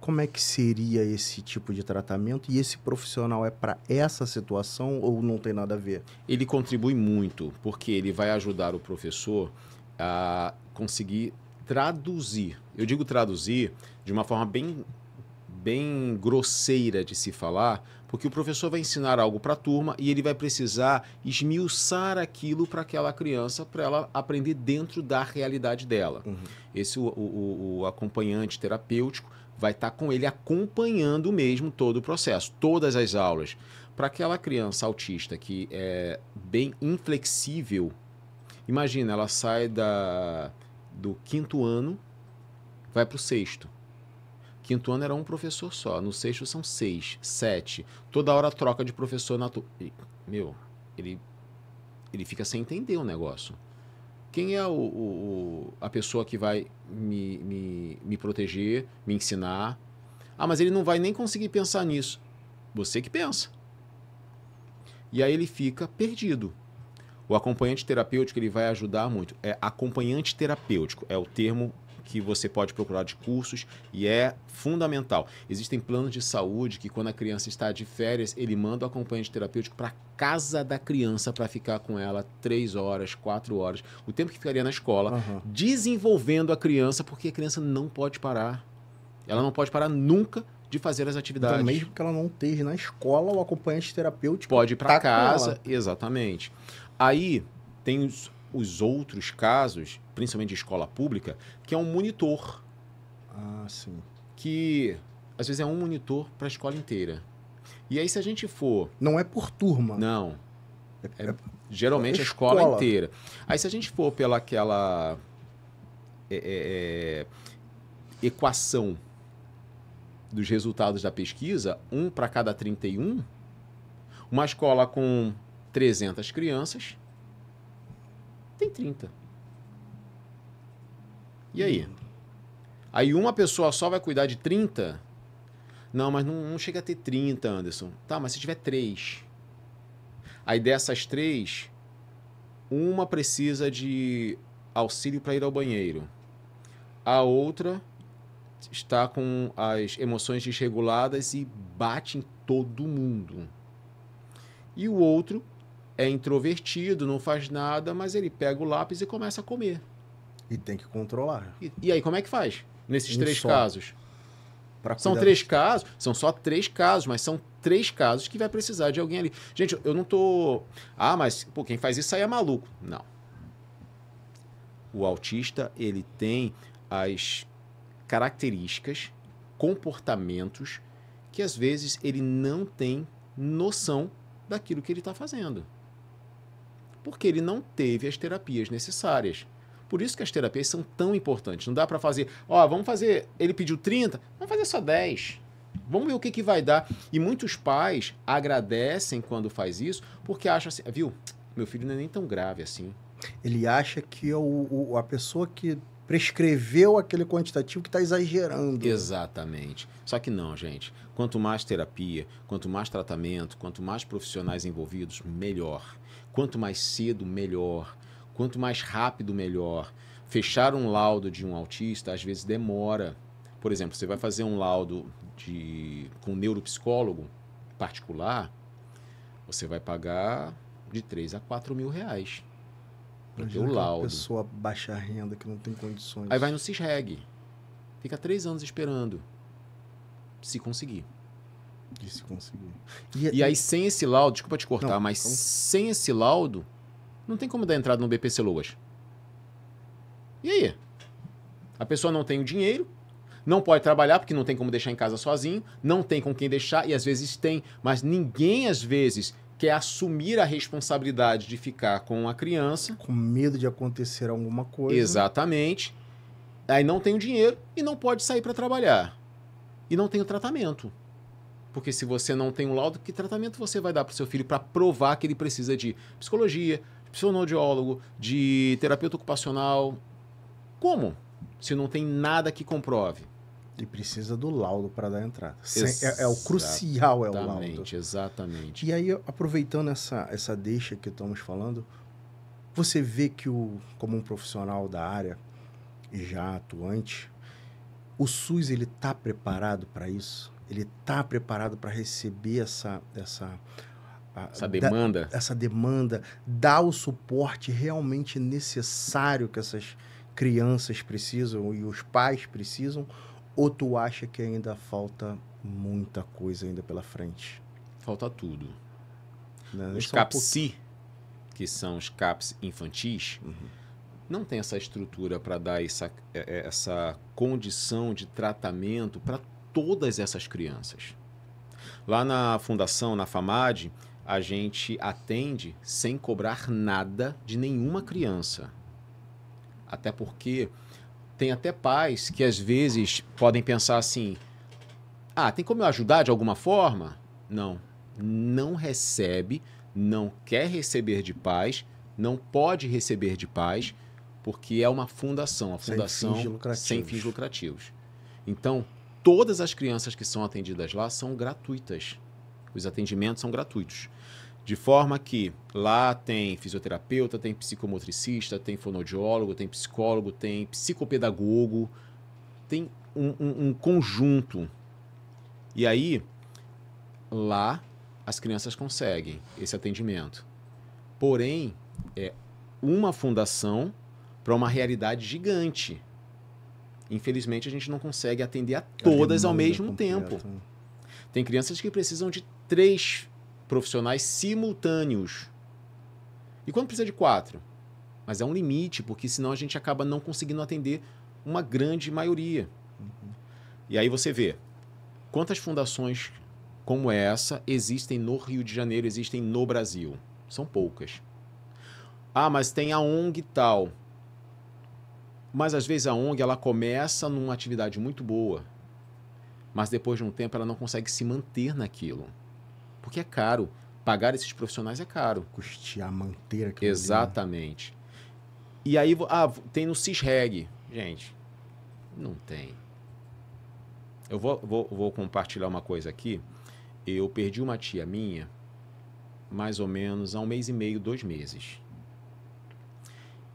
Como é que seria esse tipo de tratamento? E esse profissional é para essa situação ou não tem nada a ver? Ele contribui muito, porque ele vai ajudar o professor a conseguir traduzir. Eu digo traduzir de uma forma bem grosseira de se falar, Porque o professor vai ensinar algo para a turma e ele vai precisar esmiuçar aquilo para aquela criança, para ela aprender dentro da realidade dela. Esse o acompanhante terapêutico vai estar com ele acompanhando mesmo todo o processo, todas as aulas. Para aquela criança autista que é bem inflexível, imagina, ela sai do 5º ano, vai para o 6º. 5º ano era um professor só, no 6º são 6, 7. Toda hora troca de professor na turma. Meu, ele fica sem entender o negócio. Quem é a pessoa que vai me proteger, me ensinar? Ah, mas ele não vai nem conseguir pensar nisso. Você que pensa. E aí ele fica perdido. O acompanhante terapêutico ele vai ajudar muito. É acompanhante terapêutico, é o termo que você pode procurar de cursos e é fundamental. Existem planos de saúde que quando a criança está de férias, ele manda o acompanhante terapêutico para casa da criança para ficar com ela 3 horas, 4 horas, o tempo que ficaria na escola, desenvolvendo a criança, porque a criança não pode parar. Ela não pode parar nunca de fazer as atividades. Então, mesmo que ela não esteja na escola, o acompanhante terapêutico pode ir para casa, exatamente. Aí tem os outros casos, principalmente de escola pública, que é um monitor. Ah, sim. Que às vezes é um monitor para a escola inteira. E aí se a gente for... Não é por turma. Não. Geralmente a escola inteira. Aí se a gente for pela aquela equação dos resultados da pesquisa, 1 para cada 31, uma escola com 300 crianças tem 30. E aí? Aí uma pessoa só vai cuidar de 30? Não, mas não chega a ter 30, Anderson. Tá, mas se tiver 3. Aí dessas 3, uma precisa de auxílio para ir ao banheiro. A outra está com as emoções desreguladas e bate em todo mundo. E o outro é introvertido, não faz nada, mas ele pega o lápis e começa a comer. E tem que controlar. E aí, como é que faz? Nesses 3 casos? São 3 casos, são só 3 casos, mas são 3 casos que vai precisar de alguém ali. Gente, eu não tô... Ah, mas pô, quem faz isso aí é maluco. Não. O autista, ele tem as características, comportamentos que às vezes ele não tem noção daquilo que ele está fazendo. Porque ele não teve as terapias necessárias. Por isso que as terapias são tão importantes. Não dá para fazer, vamos fazer, ele pediu 30, vamos fazer só 10. Vamos ver o que vai dar. E muitos pais agradecem quando faz isso, porque acham assim, viu, meu filho não é nem tão grave assim. Ele acha que a pessoa que prescreveu aquele quantitativo que está exagerando. Exatamente. Só que não, gente. Quanto mais terapia, quanto mais tratamento, quanto mais profissionais envolvidos, melhor. Quanto mais cedo, melhor. Quanto mais rápido, melhor. Fechar um laudo de um autista, às vezes, demora. Por exemplo, você vai fazer um laudo com um neuropsicólogo particular, você vai pagar de 3 a 4 mil reais. Para ter o laudo. Uma pessoa baixa renda que não tem condições. Aí vai no CISREG. Fica 3 anos esperando. Se conseguir. De se conseguir. E aí, sem esse laudo, desculpa te cortar, mas sem esse laudo, não tem como dar entrada no BPC Loas. E aí? A pessoa não tem o dinheiro, não pode trabalhar porque não tem como deixar em casa sozinho, não tem com quem deixar, e às vezes tem, mas ninguém, às vezes, quer assumir a responsabilidade de ficar com a criança. Com medo de acontecer alguma coisa. Exatamente. Aí não tem o dinheiro e não pode sair para trabalhar. E não tem o tratamento. Porque se você não tem um laudo, que tratamento você vai dar para o seu filho para provar que ele precisa de psicologia, de fonoaudiólogo, de terapeuta ocupacional? Como? Se não tem nada que comprove. E precisa do laudo para dar entrada. É o crucial, é o laudo. Exatamente. E aí, aproveitando essa deixa que estamos falando, você vê que, como um profissional da área, já atuante, o SUS está preparado para isso? Ele está preparado para receber essa demanda? Essa demanda, dar o suporte realmente necessário que essas crianças precisam e os pais precisam? Ou tu acha que ainda falta muita coisa ainda pela frente? falta tudo. Não, Os CAPS-C, que são os CAPS infantis, não tem essa estrutura para dar essa condição de tratamento para todas essas crianças. Lá na fundação, na FAMAD, a gente atende sem cobrar nada de nenhuma criança. Até porque tem até pais que às vezes podem pensar assim, tem como eu ajudar de alguma forma? Não. Não recebe, não quer receber de pais, não pode receber de pais, porque é uma fundação. A fundação sem fins lucrativos. Então, todas as crianças que são atendidas lá são gratuitas. Os atendimentos são gratuitos. De forma que lá tem fisioterapeuta, tem psicomotricista, tem fonoaudiólogo, tem psicólogo, tem psicopedagogo, tem um conjunto. E aí, lá, as crianças conseguem esse atendimento. Porém, é uma fundação para uma realidade gigante. Infelizmente, a gente não consegue atender a todas ao mesmo tempo. Tem crianças que precisam de 3 profissionais simultâneos. E quando precisa de 4? Mas é um limite, porque senão a gente acaba não conseguindo atender uma grande maioria. E aí você vê quantas fundações como essa existem no Rio de Janeiro, existem no Brasil. São poucas. Mas tem a ONG tal. Mas às vezes a ONG ela começa numa atividade muito boa, mas depois de um tempo ela não consegue se manter naquilo. Porque é caro. Pagar esses profissionais é caro. Custear, manter aquilo. Exatamente. Ali, né? E aí, tem no CISREG. Gente, não tem. Eu vou compartilhar uma coisa aqui. Eu perdi uma tia minha, mais ou menos há 1 mês e meio, 2 meses.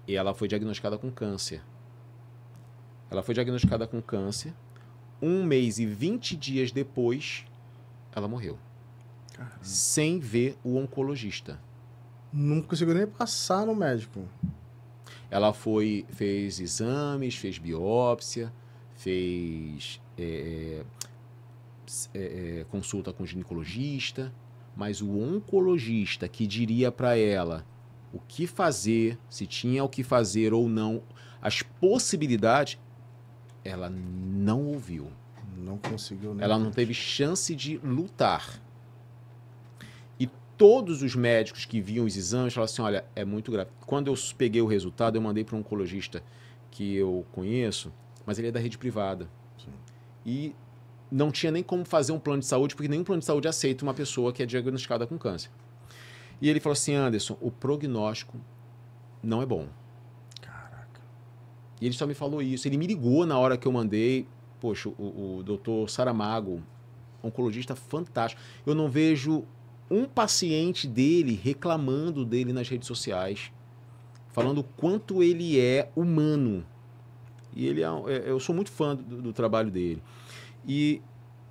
E ela foi diagnosticada com câncer. Ela foi diagnosticada com câncer. 1 mês e 20 dias depois, ela morreu. Caramba. Sem ver o oncologista. Não conseguiu nem passar no médico. Ela fez exames, fez biópsia, fez consulta com o ginecologista, mas o oncologista que diria para ela o que fazer, se tinha o que fazer ou não, as possibilidades, ela não ouviu. Não conseguiu. Ela não teve chance de lutar. E todos os médicos que viam os exames falaram assim, olha, é muito grave. Quando eu peguei o resultado, eu mandei para um oncologista que eu conheço, mas ele é da rede privada. Sim. E não tinha nem como fazer um plano de saúde, porque nenhum plano de saúde aceita uma pessoa que é diagnosticada com câncer. E ele falou assim, Anderson, o prognóstico não é bom. Caraca. E ele só me falou isso. Ele me ligou na hora que eu mandei. Poxa, o doutor Saramago, oncologista fantástico. Eu não vejo um paciente dele reclamando dele nas redes sociais, falando o quanto ele é humano. E ele eu sou muito fã do trabalho dele. E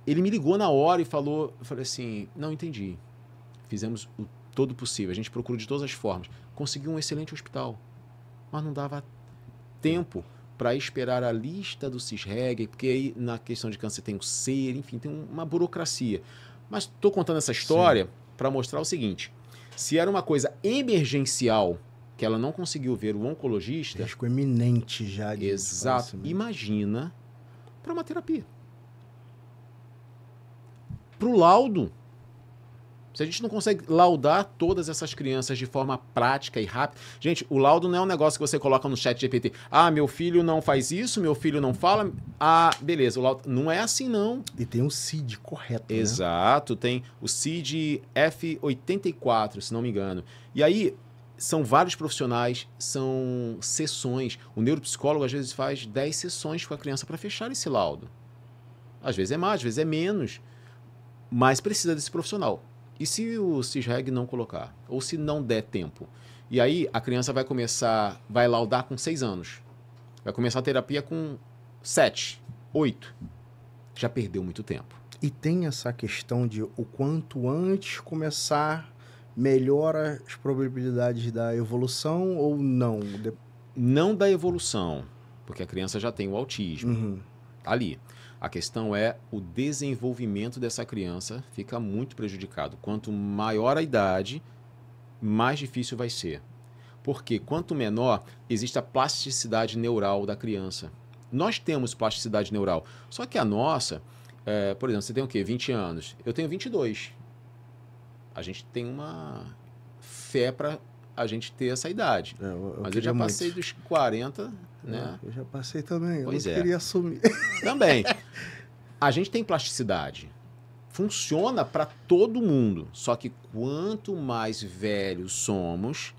ele me ligou na hora e falou, eu falei assim, não entendi. Fizemos o todo possível, a gente procurou de todas as formas. Conseguiu um excelente hospital, mas não dava tempo para esperar a lista do CISREG, porque aí na questão de câncer tem o CER, enfim, tem uma burocracia. Mas estou contando essa história para mostrar o seguinte, se era uma coisa emergencial, que ela não conseguiu ver o oncologista... Risco eminente já. Exato. Imagina para uma terapia. Para o laudo. Se a gente não consegue laudar todas essas crianças de forma prática e rápida... Gente, o laudo não é um negócio que você coloca no chat GPT. Meu filho não faz isso, meu filho não fala... beleza, o laudo... Não é assim, não. E tem o CID correto, Exato, né? Tem o CID F84, se não me engano. E aí, são vários profissionais, são sessões. O neuropsicólogo, às vezes, faz 10 sessões com a criança para fechar esse laudo. Às vezes é mais, às vezes é menos. Mas precisa desse profissional. E se o CISREG não colocar? Ou se não der tempo? E aí a criança vai laudar com 6 anos. Vai começar a terapia com 7, 8. Já perdeu muito tempo. E tem essa questão de o quanto antes começar, melhora as probabilidades da evolução ou não? Não da evolução, porque a criança já tem o autismo. Ali. A questão é o desenvolvimento dessa criança fica muito prejudicado. Quanto maior a idade, mais difícil vai ser. Porque quanto menor, existe a plasticidade neural da criança. Nós temos plasticidade neural, só que a nossa, por exemplo, você tem o quê? 20 anos. Eu tenho 22. A gente tem uma fé para a gente ter essa idade. Mas eu já passei dos 40, né? Eu já passei também, Pois eu não queria assumir. Também. A gente tem plasticidade. Funciona para todo mundo. Só que quanto mais velhos somos,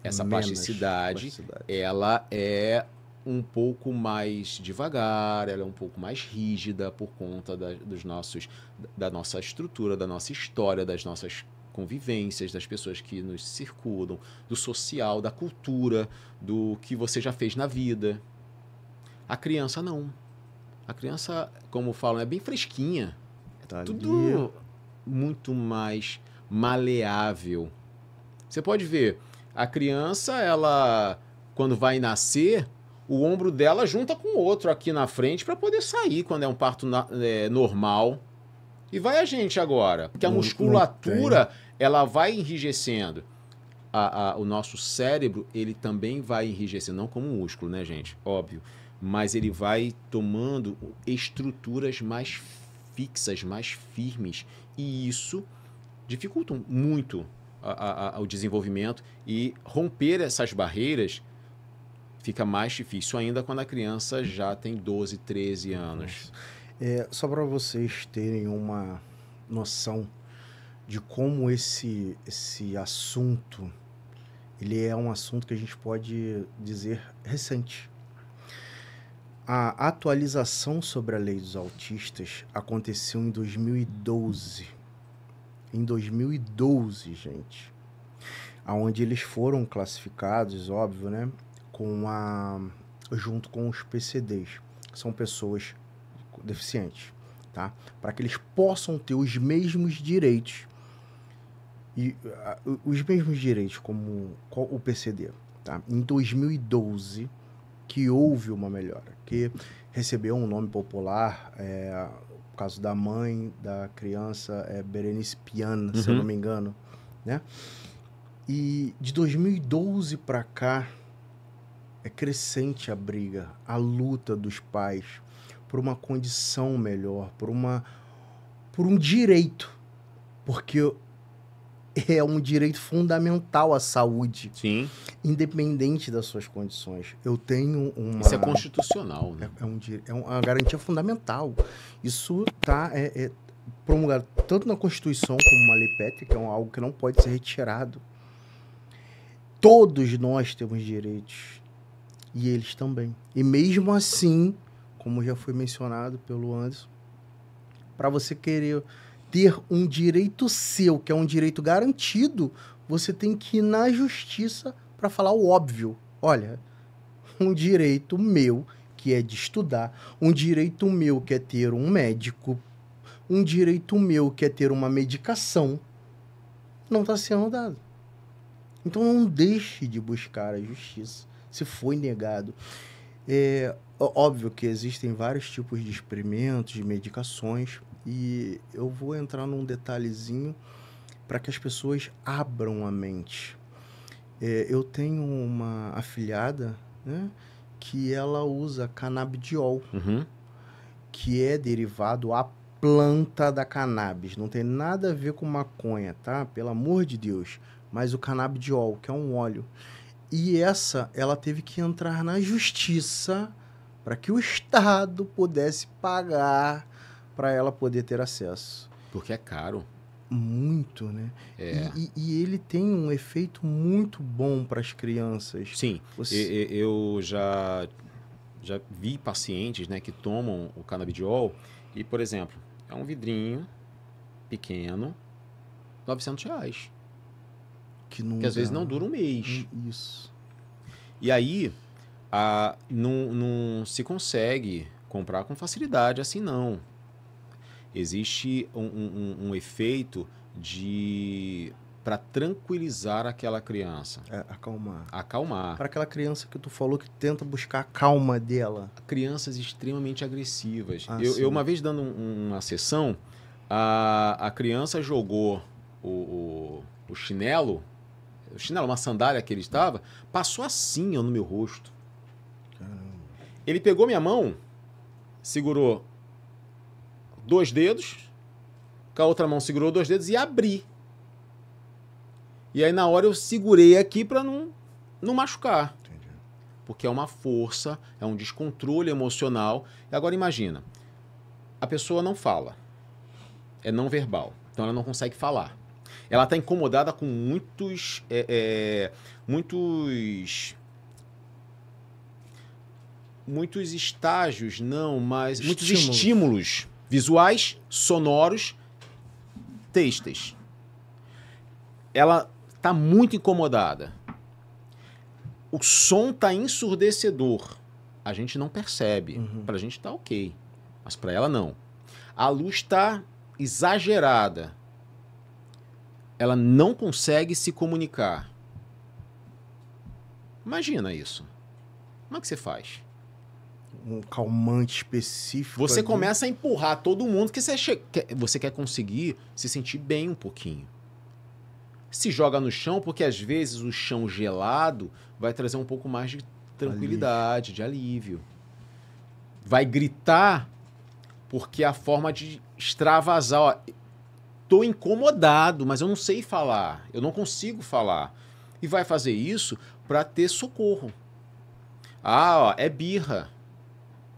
essa plasticidade, ela é um pouco mais devagar, ela é um pouco mais rígida por conta da nossa estrutura, da nossa história, das nossas convivências, das pessoas que nos circundam, do social, da cultura, do que você já fez na vida. A criança não. A criança, como falam, é bem fresquinha. É tudo muito mais maleável. Você pode ver, a criança, ela, quando vai nascer, o ombro dela junta com o outro aqui na frente para poder sair quando é um parto normal. E vai a gente agora, porque a musculatura, ela vai enrijecendo. O nosso cérebro, ele também vai enrijecendo, não como músculo, né, gente? Óbvio. Mas ele vai tomando estruturas mais fixas, mais firmes. E isso dificulta muito o desenvolvimento. E romper essas barreiras fica mais difícil ainda quando a criança já tem 12, 13 anos. Só para vocês terem uma noção de como esse assunto, ele é um assunto que a gente pode dizer recente. A atualização sobre a lei dos autistas aconteceu em 2012. Em 2012, gente. Onde eles foram classificados, óbvio, né? Junto com os PCDs. São pessoas deficientes, tá? Para que eles possam ter os mesmos direitos. E os mesmos direitos como o PCD, tá? Em 2012... que houve uma melhora, que recebeu um nome popular, o caso da mãe da criança, Berenice Piana, se eu não me engano, né? E de 2012 para cá, é crescente a briga, a luta dos pais por uma condição melhor, por um direito, porque é um direito fundamental à saúde. Sim. Independente das suas condições. Eu tenho uma... Isso é constitucional, né? É uma garantia fundamental. Isso está promulgado tanto na Constituição como uma lei pétrea, que é algo que não pode ser retirado. Todos nós temos direitos. E eles também. E mesmo assim, como já foi mencionado pelo Anderson, para você querer ter um direito seu, que é um direito garantido, você tem que ir na justiça para falar o óbvio. Olha, um direito meu, que é de estudar, um direito meu, que é ter um médico, um direito meu, que é ter uma medicação, não está sendo dado. Então não deixe de buscar a justiça, se foi negado. É óbvio que existem vários tipos de experimentos, de medicações, e eu vou entrar num detalhezinho para que as pessoas abram a mente. Eu tenho uma afilhada, né, que ela usa canabidiol, que é derivado à planta da cannabis. Não tem nada a ver com maconha, tá? Pelo amor de Deus. Mas o canabidiol, que é um óleo. E ela teve que entrar na justiça para que o Estado pudesse pagar para ela poder ter acesso. Porque é caro. Muito, né? E ele tem um efeito muito bom para as crianças. Sim, eu já vi pacientes, né, que tomam o canabidiol e, por exemplo, é um vidrinho pequeno, R$900. Que às vezes não dura um mês. Isso. E aí, não se consegue comprar com facilidade assim, não. Existe um efeito de para tranquilizar aquela criança. Acalmar. Acalmar. Para aquela criança que tu falou que tenta buscar a calma dela. Crianças extremamente agressivas. Ah, Eu uma vez dando uma sessão, a criança jogou o chinelo, uma sandália que ele estava, passou assim ó, no meu rosto. Caramba. Ele pegou minha mão, segurou 2 dedos, com a outra mão segurou 2 dedos e abri. E aí na hora eu segurei aqui para não machucar. Entendi. Porque é uma força, é um descontrole emocional. E agora imagina, a pessoa não fala, é não verbal, então ela não consegue falar. Ela está incomodada com muitos estágios, não, mas muitos estímulos visuais, sonoros, têxteis. Ela está muito incomodada. O som está ensurdecedor. A gente não percebe. Para a gente está ok, mas para ela não. A luz está exagerada. Ela não consegue se comunicar. Imagina isso. Como é que você faz? Um calmante específico. Você ali. começa a empurrar todo mundo que você quer conseguir se sentir bem um pouquinho. Se joga no chão, porque às vezes o chão gelado vai trazer um pouco mais de tranquilidade, de alívio. Vai gritar porque é a forma de extravasar. Ó, tô incomodado, mas eu não sei falar. Eu não consigo falar. E vai fazer isso para ter socorro. Ah, ó, é birra.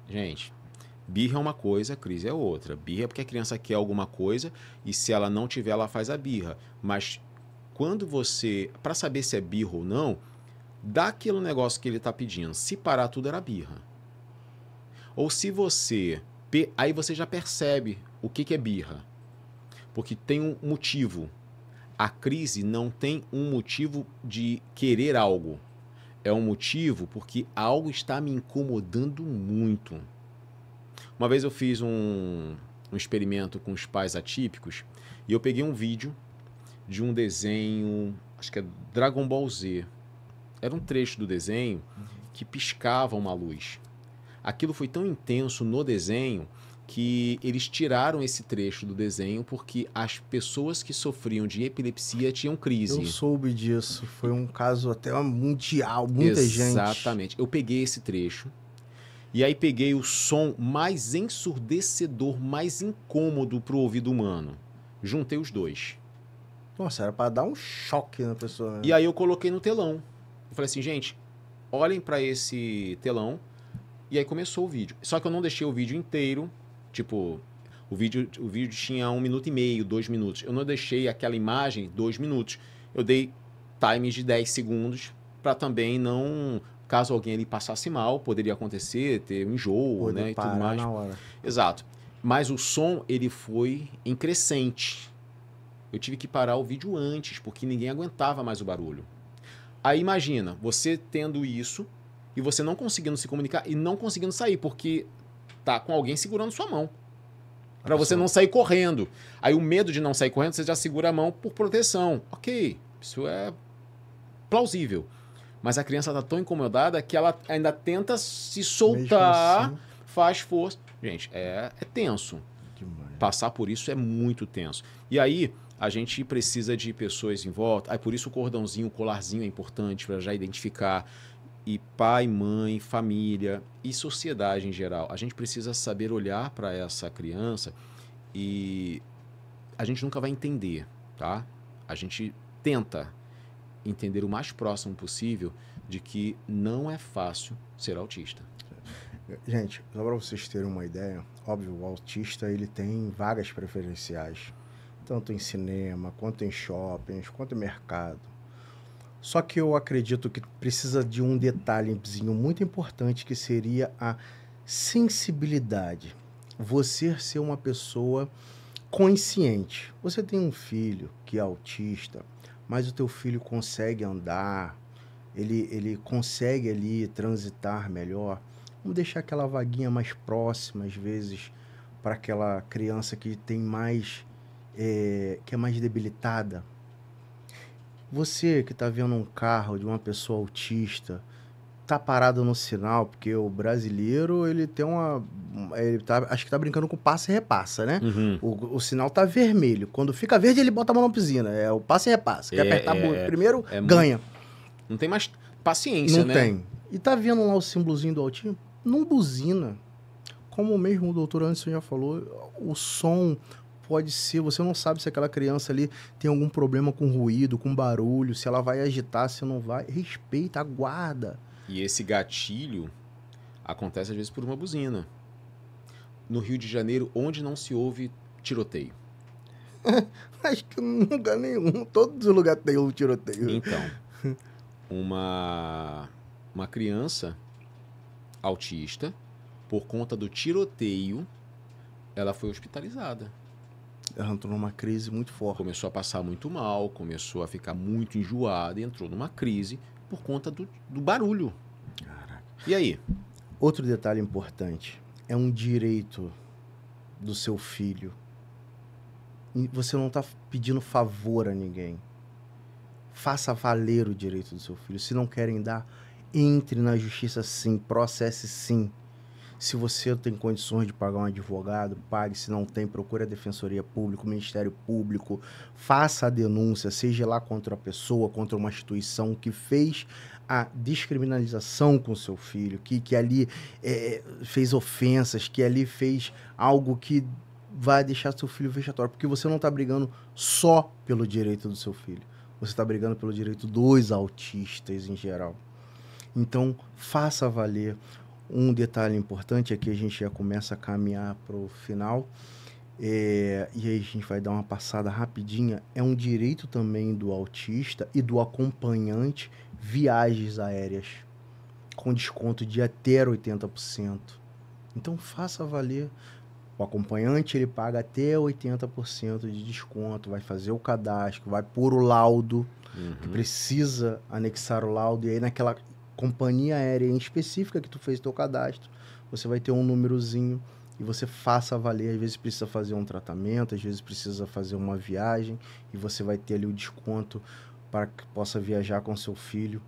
Gente, birra é uma coisa, crise é outra. Birra é porque a criança quer alguma coisa e se ela não tiver, ela faz a birra. Mas quando você, para saber se é birra ou não, dá aquele negócio que ele está pedindo. Se parar tudo era birra. Ou se você, aí você já percebe o que é birra. Porque tem um motivo. A crise não tem um motivo de querer algo. É um motivo porque algo está me incomodando muito. Uma vez eu fiz um experimento com os pais atípicos e eu peguei um vídeo de um desenho, acho que é Dragon Ball Z. Era um trecho do desenho que piscava uma luz. Aquilo foi tão intenso no desenho que eles tiraram esse trecho do desenho porque as pessoas que sofriam de epilepsia tinham crise. Eu soube disso. Foi um caso até mundial, muita gente. Exatamente. Eu peguei esse trecho e aí peguei o som mais ensurdecedor, mais incômodo para o ouvido humano. Juntei os dois. Nossa, era para dar um choque na pessoa. Né? E aí eu coloquei no telão. Eu falei assim, gente, olhem para esse telão. E aí começou o vídeo. Só que eu não deixei o vídeo inteiro. Tipo, o vídeo tinha 1 minuto e meio, 2 minutos. Eu não deixei aquela imagem 2 minutos. Eu dei times de 10 segundos para também não... Caso alguém ali passasse mal, poderia acontecer, ter um enjoo, né, e tudo mais. Na hora. Exato. Mas o som, ele foi em crescente. Eu tive que parar o vídeo antes, porque ninguém aguentava mais o barulho. Aí imagina, você tendo isso e você não conseguindo se comunicar e não conseguindo sair, porque tá com alguém segurando sua mão. Para você não sair correndo. Aí o medo de não sair correndo, você já segura a mão por proteção. Ok, isso é plausível. Mas a criança tá tão incomodada que ela ainda tenta se soltar, assim, faz força. Gente, é tenso. Passar por isso é muito tenso. E aí, a gente precisa de pessoas em volta. Aí, por isso o cordãozinho, o colarzinho é importante para já identificar. E pai, mãe, família e sociedade em geral. A gente precisa saber olhar para essa criança e a gente nunca vai entender, tá? A gente tenta entender o mais próximo possível de que não é fácil ser autista. Gente, só para vocês terem uma ideia, óbvio, o autista ele tem vagas preferenciais, tanto em cinema, quanto em shoppings, quanto em mercado. Só que eu acredito que precisa de um detalhezinho muito importante, que seria a sensibilidade. Você ser uma pessoa consciente. Você tem um filho que é autista, mas o teu filho consegue andar, ele consegue ali transitar melhor. Vamos deixar aquela vaguinha mais próxima, às vezes, para aquela criança que tem mais, que é mais debilitada. Você que tá vendo um carro de uma pessoa autista, tá parado no sinal, porque o brasileiro, ele tem acho que tá brincando com passa e repassa, né? Uhum. O sinal tá vermelho. Quando fica verde, ele bota a mão na piscina. É o passa e repassa. Quer apertar primeiro, ganha. Não tem mais paciência, Não né? tem. E tá vendo lá o símbolozinho do autismo? Não buzina. Como mesmo o doutor Anderson já falou, o som pode ser... Você não sabe se aquela criança ali tem algum problema com ruído, com barulho, se ela vai agitar, se não vai. Respeita, aguarda. E esse gatilho acontece às vezes por uma buzina. No Rio de Janeiro, onde não se ouve tiroteio. Acho que em lugar nenhum. Todo lugar tem um tiroteio. Então, uma criança autista, por conta do tiroteio, ela foi hospitalizada. Ela entrou numa crise muito forte. Começou a passar muito mal, começou a ficar muito enjoada e entrou numa crise por conta do barulho. Caraca. E aí? Outro detalhe importante. É um direito do seu filho. E você não está pedindo favor a ninguém. Faça valer o direito do seu filho. Se não querem dar, entre na justiça sim, processe sim. Se você tem condições de pagar um advogado, pague. Se não tem, procure a Defensoria Pública, o Ministério Público. Faça a denúncia, seja lá contra a pessoa, contra uma instituição que fez a descriminalização com seu filho, que ali fez ofensas, que ali fez algo que vai deixar seu filho vexatório. Porque você não está brigando só pelo direito do seu filho. Você está brigando pelo direito dos autistas em geral. Então, faça valer. Um detalhe importante é que a gente já começa a caminhar para o final, e aí a gente vai dar uma passada rapidinha. É um direito também do autista e do acompanhante viagens aéreas, com desconto de até 80%. Então, faça valer. O acompanhante, ele paga até 80% de desconto, vai fazer o cadastro, vai pôr o laudo, que precisa anexar o laudo, e aí naquela companhia aérea em específica que tu fez teu cadastro, você vai ter um númerozinho e você faça valer. Às vezes precisa fazer um tratamento, às vezes precisa fazer uma viagem, e você vai ter ali o desconto para que possa viajar com seu filho.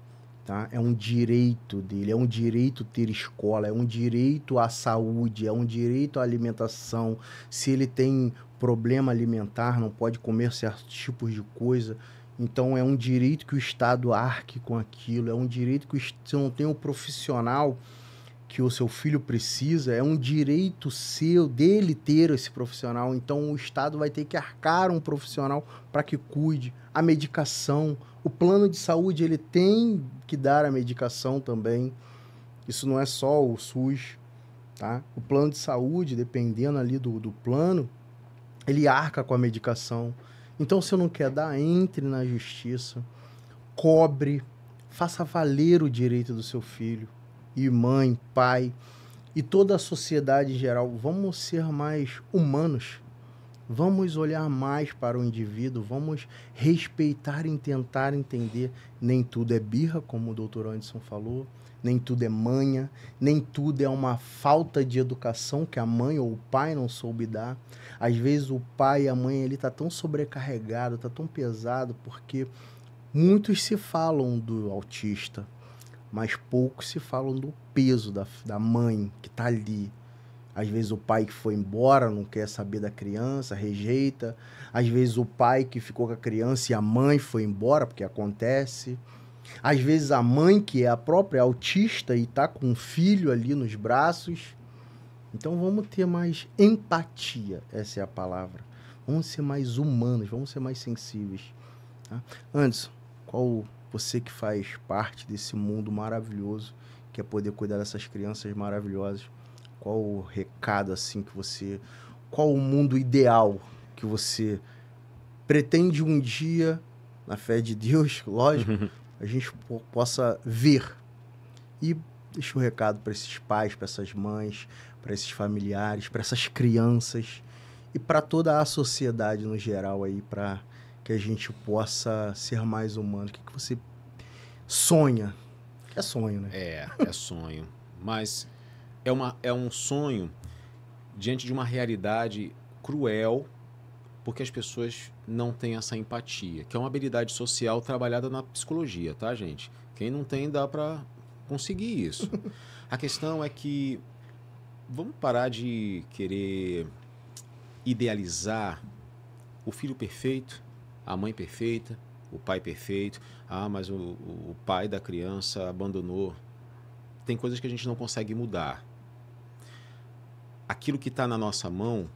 Tá? É um direito dele, é um direito ter escola, é um direito à saúde, é um direito à alimentação. Se ele tem problema alimentar, não pode comer certos tipos de coisa, então é um direito que o Estado arque com aquilo, é um direito que se não tem um profissional que o seu filho precisa, é um direito seu, dele ter esse profissional. Então o Estado vai ter que arcar um profissional para que cuide. A medicação, o plano de saúde, ele tem que dar a medicação também. Isso não é só o SUS, tá? O plano de saúde, dependendo ali do plano, ele arca com a medicação. Então, se não quer dar, entre na justiça, cobre, faça valer o direito do seu filho. E mãe, pai, e toda a sociedade em geral, vamos ser mais humanos. Vamos olhar mais para o indivíduo, vamos respeitar e tentar entender. Nem tudo é birra, como o doutor Anderson falou, nem tudo é manha, nem tudo é uma falta de educação que a mãe ou o pai não soube dar. Às vezes o pai e a mãe ele tá tão sobrecarregado, tá tão pesado, porque muitos se falam do autista, mas poucos se falam do peso da mãe que tá ali. Às vezes o pai que foi embora não quer saber da criança, rejeita. Às vezes o pai que ficou com a criança e a mãe foi embora, porque acontece. Às vezes a mãe que é a própria autista e tá com um filho ali nos braços. Então vamos ter mais empatia, essa é a palavra. Vamos ser mais humanos, vamos ser mais sensíveis. Tá? Anderson, qual você que faz parte desse mundo maravilhoso, que é poder cuidar dessas crianças maravilhosas, qual o recado assim que você... Qual o mundo ideal que você pretende um dia, na fé de Deus, lógico, a gente possa ver? E deixa o recado para esses pais, para essas mães, para esses familiares, para essas crianças e para toda a sociedade no geral aí, para que a gente possa ser mais humano. O que você sonha? É sonho, né? É sonho. Mas é um sonho diante de uma realidade cruel porque as pessoas não têm essa empatia, que é uma habilidade social trabalhada na psicologia, tá, gente? Quem não tem, dá para conseguir isso. A questão é que vamos parar de querer idealizar o filho perfeito, a mãe perfeita, o pai perfeito. Ah, mas o pai da criança abandonou. Tem coisas que a gente não consegue mudar. Aquilo que está na nossa mão,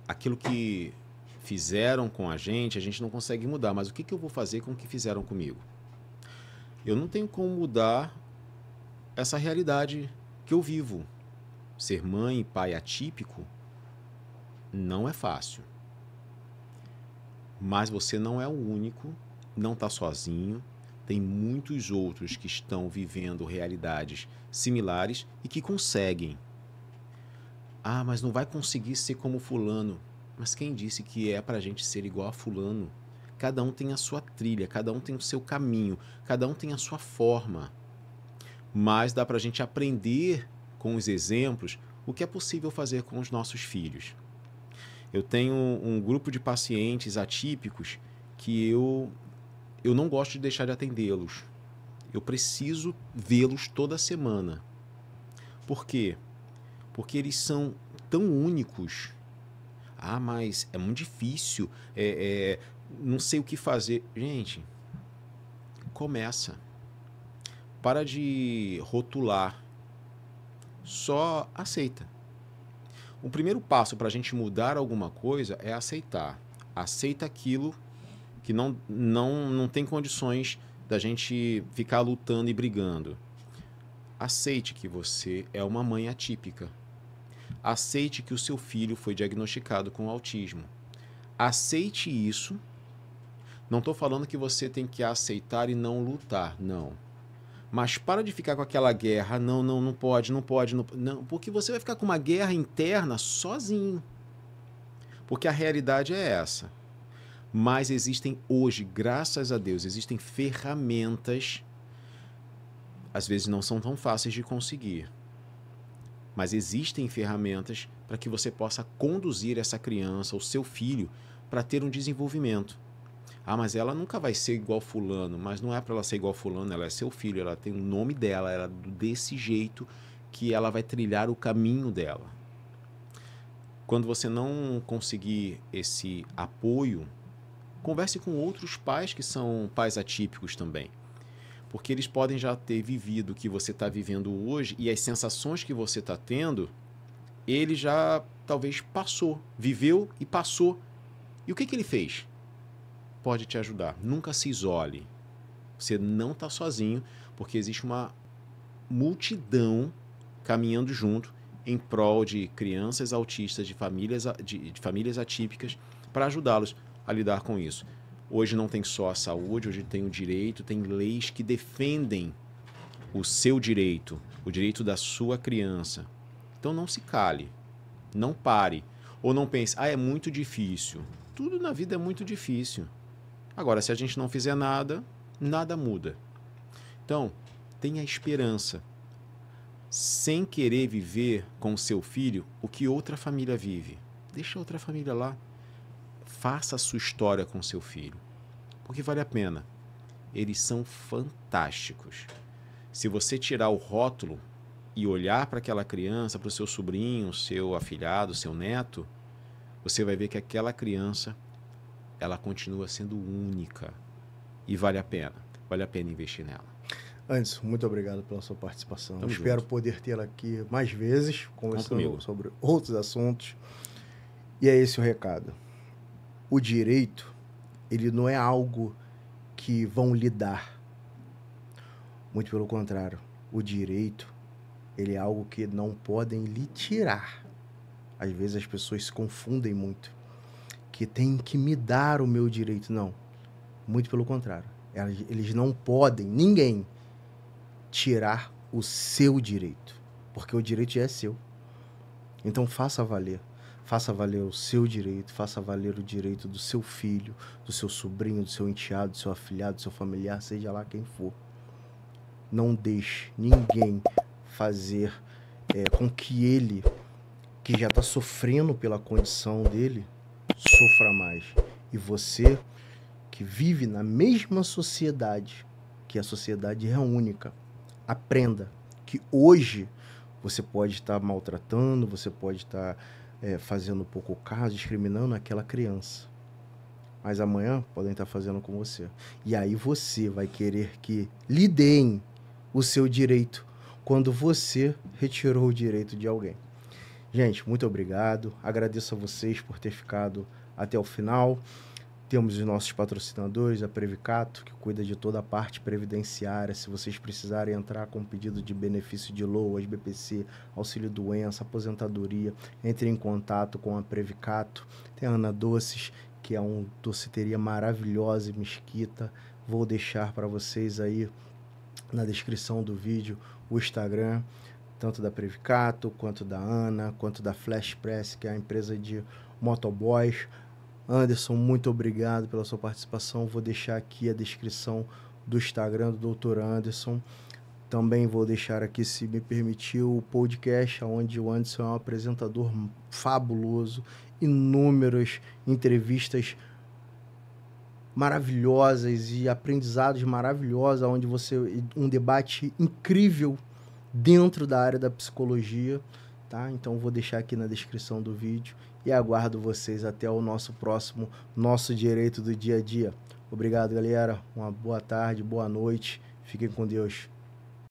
aquilo que fizeram com a gente não consegue mudar. Mas o que eu vou fazer com o que fizeram comigo? Eu não tenho como mudar essa realidade que eu vivo. Ser mãe e pai atípico não é fácil. Mas você não é o único, não está sozinho. Tem muitos outros que estão vivendo realidades similares e que conseguem. Ah, mas não vai conseguir ser como fulano. Mas quem disse que é para a gente ser igual a fulano? Cada um tem a sua trilha, cada um tem o seu caminho, cada um tem a sua forma. Mas dá para a gente aprender com os exemplos o que é possível fazer com os nossos filhos. Eu tenho um grupo de pacientes atípicos que eu não gosto de deixar de atendê-los. Eu preciso vê-los toda semana. Por quê? Porque eles são tão únicos. Ah, mas é muito difícil, não sei o que fazer. Gente, começa. Para de rotular. Só aceita. O primeiro passo para a gente mudar alguma coisa é aceitar. Aceita aquilo que não tem condições da gente ficar lutando e brigando. Aceite que você é uma mãe atípica. Aceite que o seu filho foi diagnosticado com autismo. Aceite isso. Não estou falando que você tem que aceitar e não lutar, não. Mas para de ficar com aquela guerra, não pode, não, porque você vai ficar com uma guerra interna sozinho. Porque a realidade é essa. Mas existem hoje, graças a Deus, existem ferramentas, às vezes não são tão fáceis de conseguir, mas existem ferramentas para que você possa conduzir essa criança, o seu filho, para ter um desenvolvimento. Ah, mas ela nunca vai ser igual fulano. Mas não é para ela ser igual fulano, ela é seu filho, ela tem o nome dela, ela é desse jeito que ela vai trilhar o caminho dela. Quando você não conseguir esse apoio, converse com outros pais que são pais atípicos também. Porque eles podem já ter vivido o que você está vivendo hoje e as sensações que você está tendo, ele já talvez passou, viveu e passou. E o que ele fez? Pode te ajudar. Nunca se isole. Você não está sozinho, porque existe uma multidão caminhando junto em prol de crianças autistas, de famílias atípicas, para ajudá-los a lidar com isso. Hoje não tem só a saúde, hoje tem o direito, tem leis que defendem o seu direito, o direito da sua criança. Então não se cale, não pare, ou não pense, é muito difícil. Tudo na vida é muito difícil. Agora, se a gente não fizer nada, nada muda. Então, tenha esperança, sem querer viver com o seu filho o que outra família vive. Deixa a outra família lá. Faça a sua história com seu filho, porque vale a pena. Eles são fantásticos. Se você tirar o rótulo e olhar para aquela criança, para o seu sobrinho, seu afilhado, seu neto, você vai ver que aquela criança, ela continua sendo única e vale a pena investir nela. Anderson, muito obrigado pela sua participação. Tamo Espero junto. poder tê-la aqui mais vezes, conversando sobre outros assuntos. E é esse o recado. O direito, ele não é algo que vão lhe dar. Muito pelo contrário. O direito, ele é algo que não podem lhe tirar. Às vezes as pessoas se confundem muito. Que tem que me dar o meu direito. Não. Muito pelo contrário. Eles não podem, ninguém, tirar o seu direito. Porque o direito já é seu. Então faça valer. Faça valer o seu direito, faça valer o direito do seu filho, do seu sobrinho, do seu enteado, do seu afilhado, do seu familiar, seja lá quem for. Não deixe ninguém fazer com que ele, que já está sofrendo pela condição dele, sofra mais. E você que vive na mesma sociedade, que a sociedade é única, aprenda que hoje você pode estar maltratando, você pode estar fazendo pouco caso, discriminando aquela criança. Mas amanhã podem estar fazendo com você. E aí você vai querer que lhe deem o seu direito quando você retirou o direito de alguém. Gente, muito obrigado. Agradeço a vocês por ter ficado até o final. Temos os nossos patrocinadores, a Previcato, que cuida de toda a parte previdenciária. Se vocês precisarem entrar com pedido de benefício de LOAS, BPC, auxílio-doença, aposentadoria, entre em contato com a Previcato. Tem a Ana Doces, que é uma doceteria maravilhosa em Mesquita. Vou deixar para vocês aí na descrição do vídeo o Instagram, tanto da Previcato, quanto da Ana, quanto da Flash Press, que é a empresa de motoboys. Anderson, muito obrigado pela sua participação. Vou deixar aqui a descrição do Instagram do Dr. Anderson. Também vou deixar aqui, se me permitir, o podcast, onde o Anderson é um apresentador fabuloso. Inúmeras entrevistas maravilhosas e aprendizados maravilhosos, onde um debate incrível dentro da área da psicologia, tá? Então vou deixar aqui na descrição do vídeo e aguardo vocês até o nosso próximo Nosso Direito do Dia a Dia. Obrigado, galera. Uma boa tarde, boa noite. Fiquem com Deus.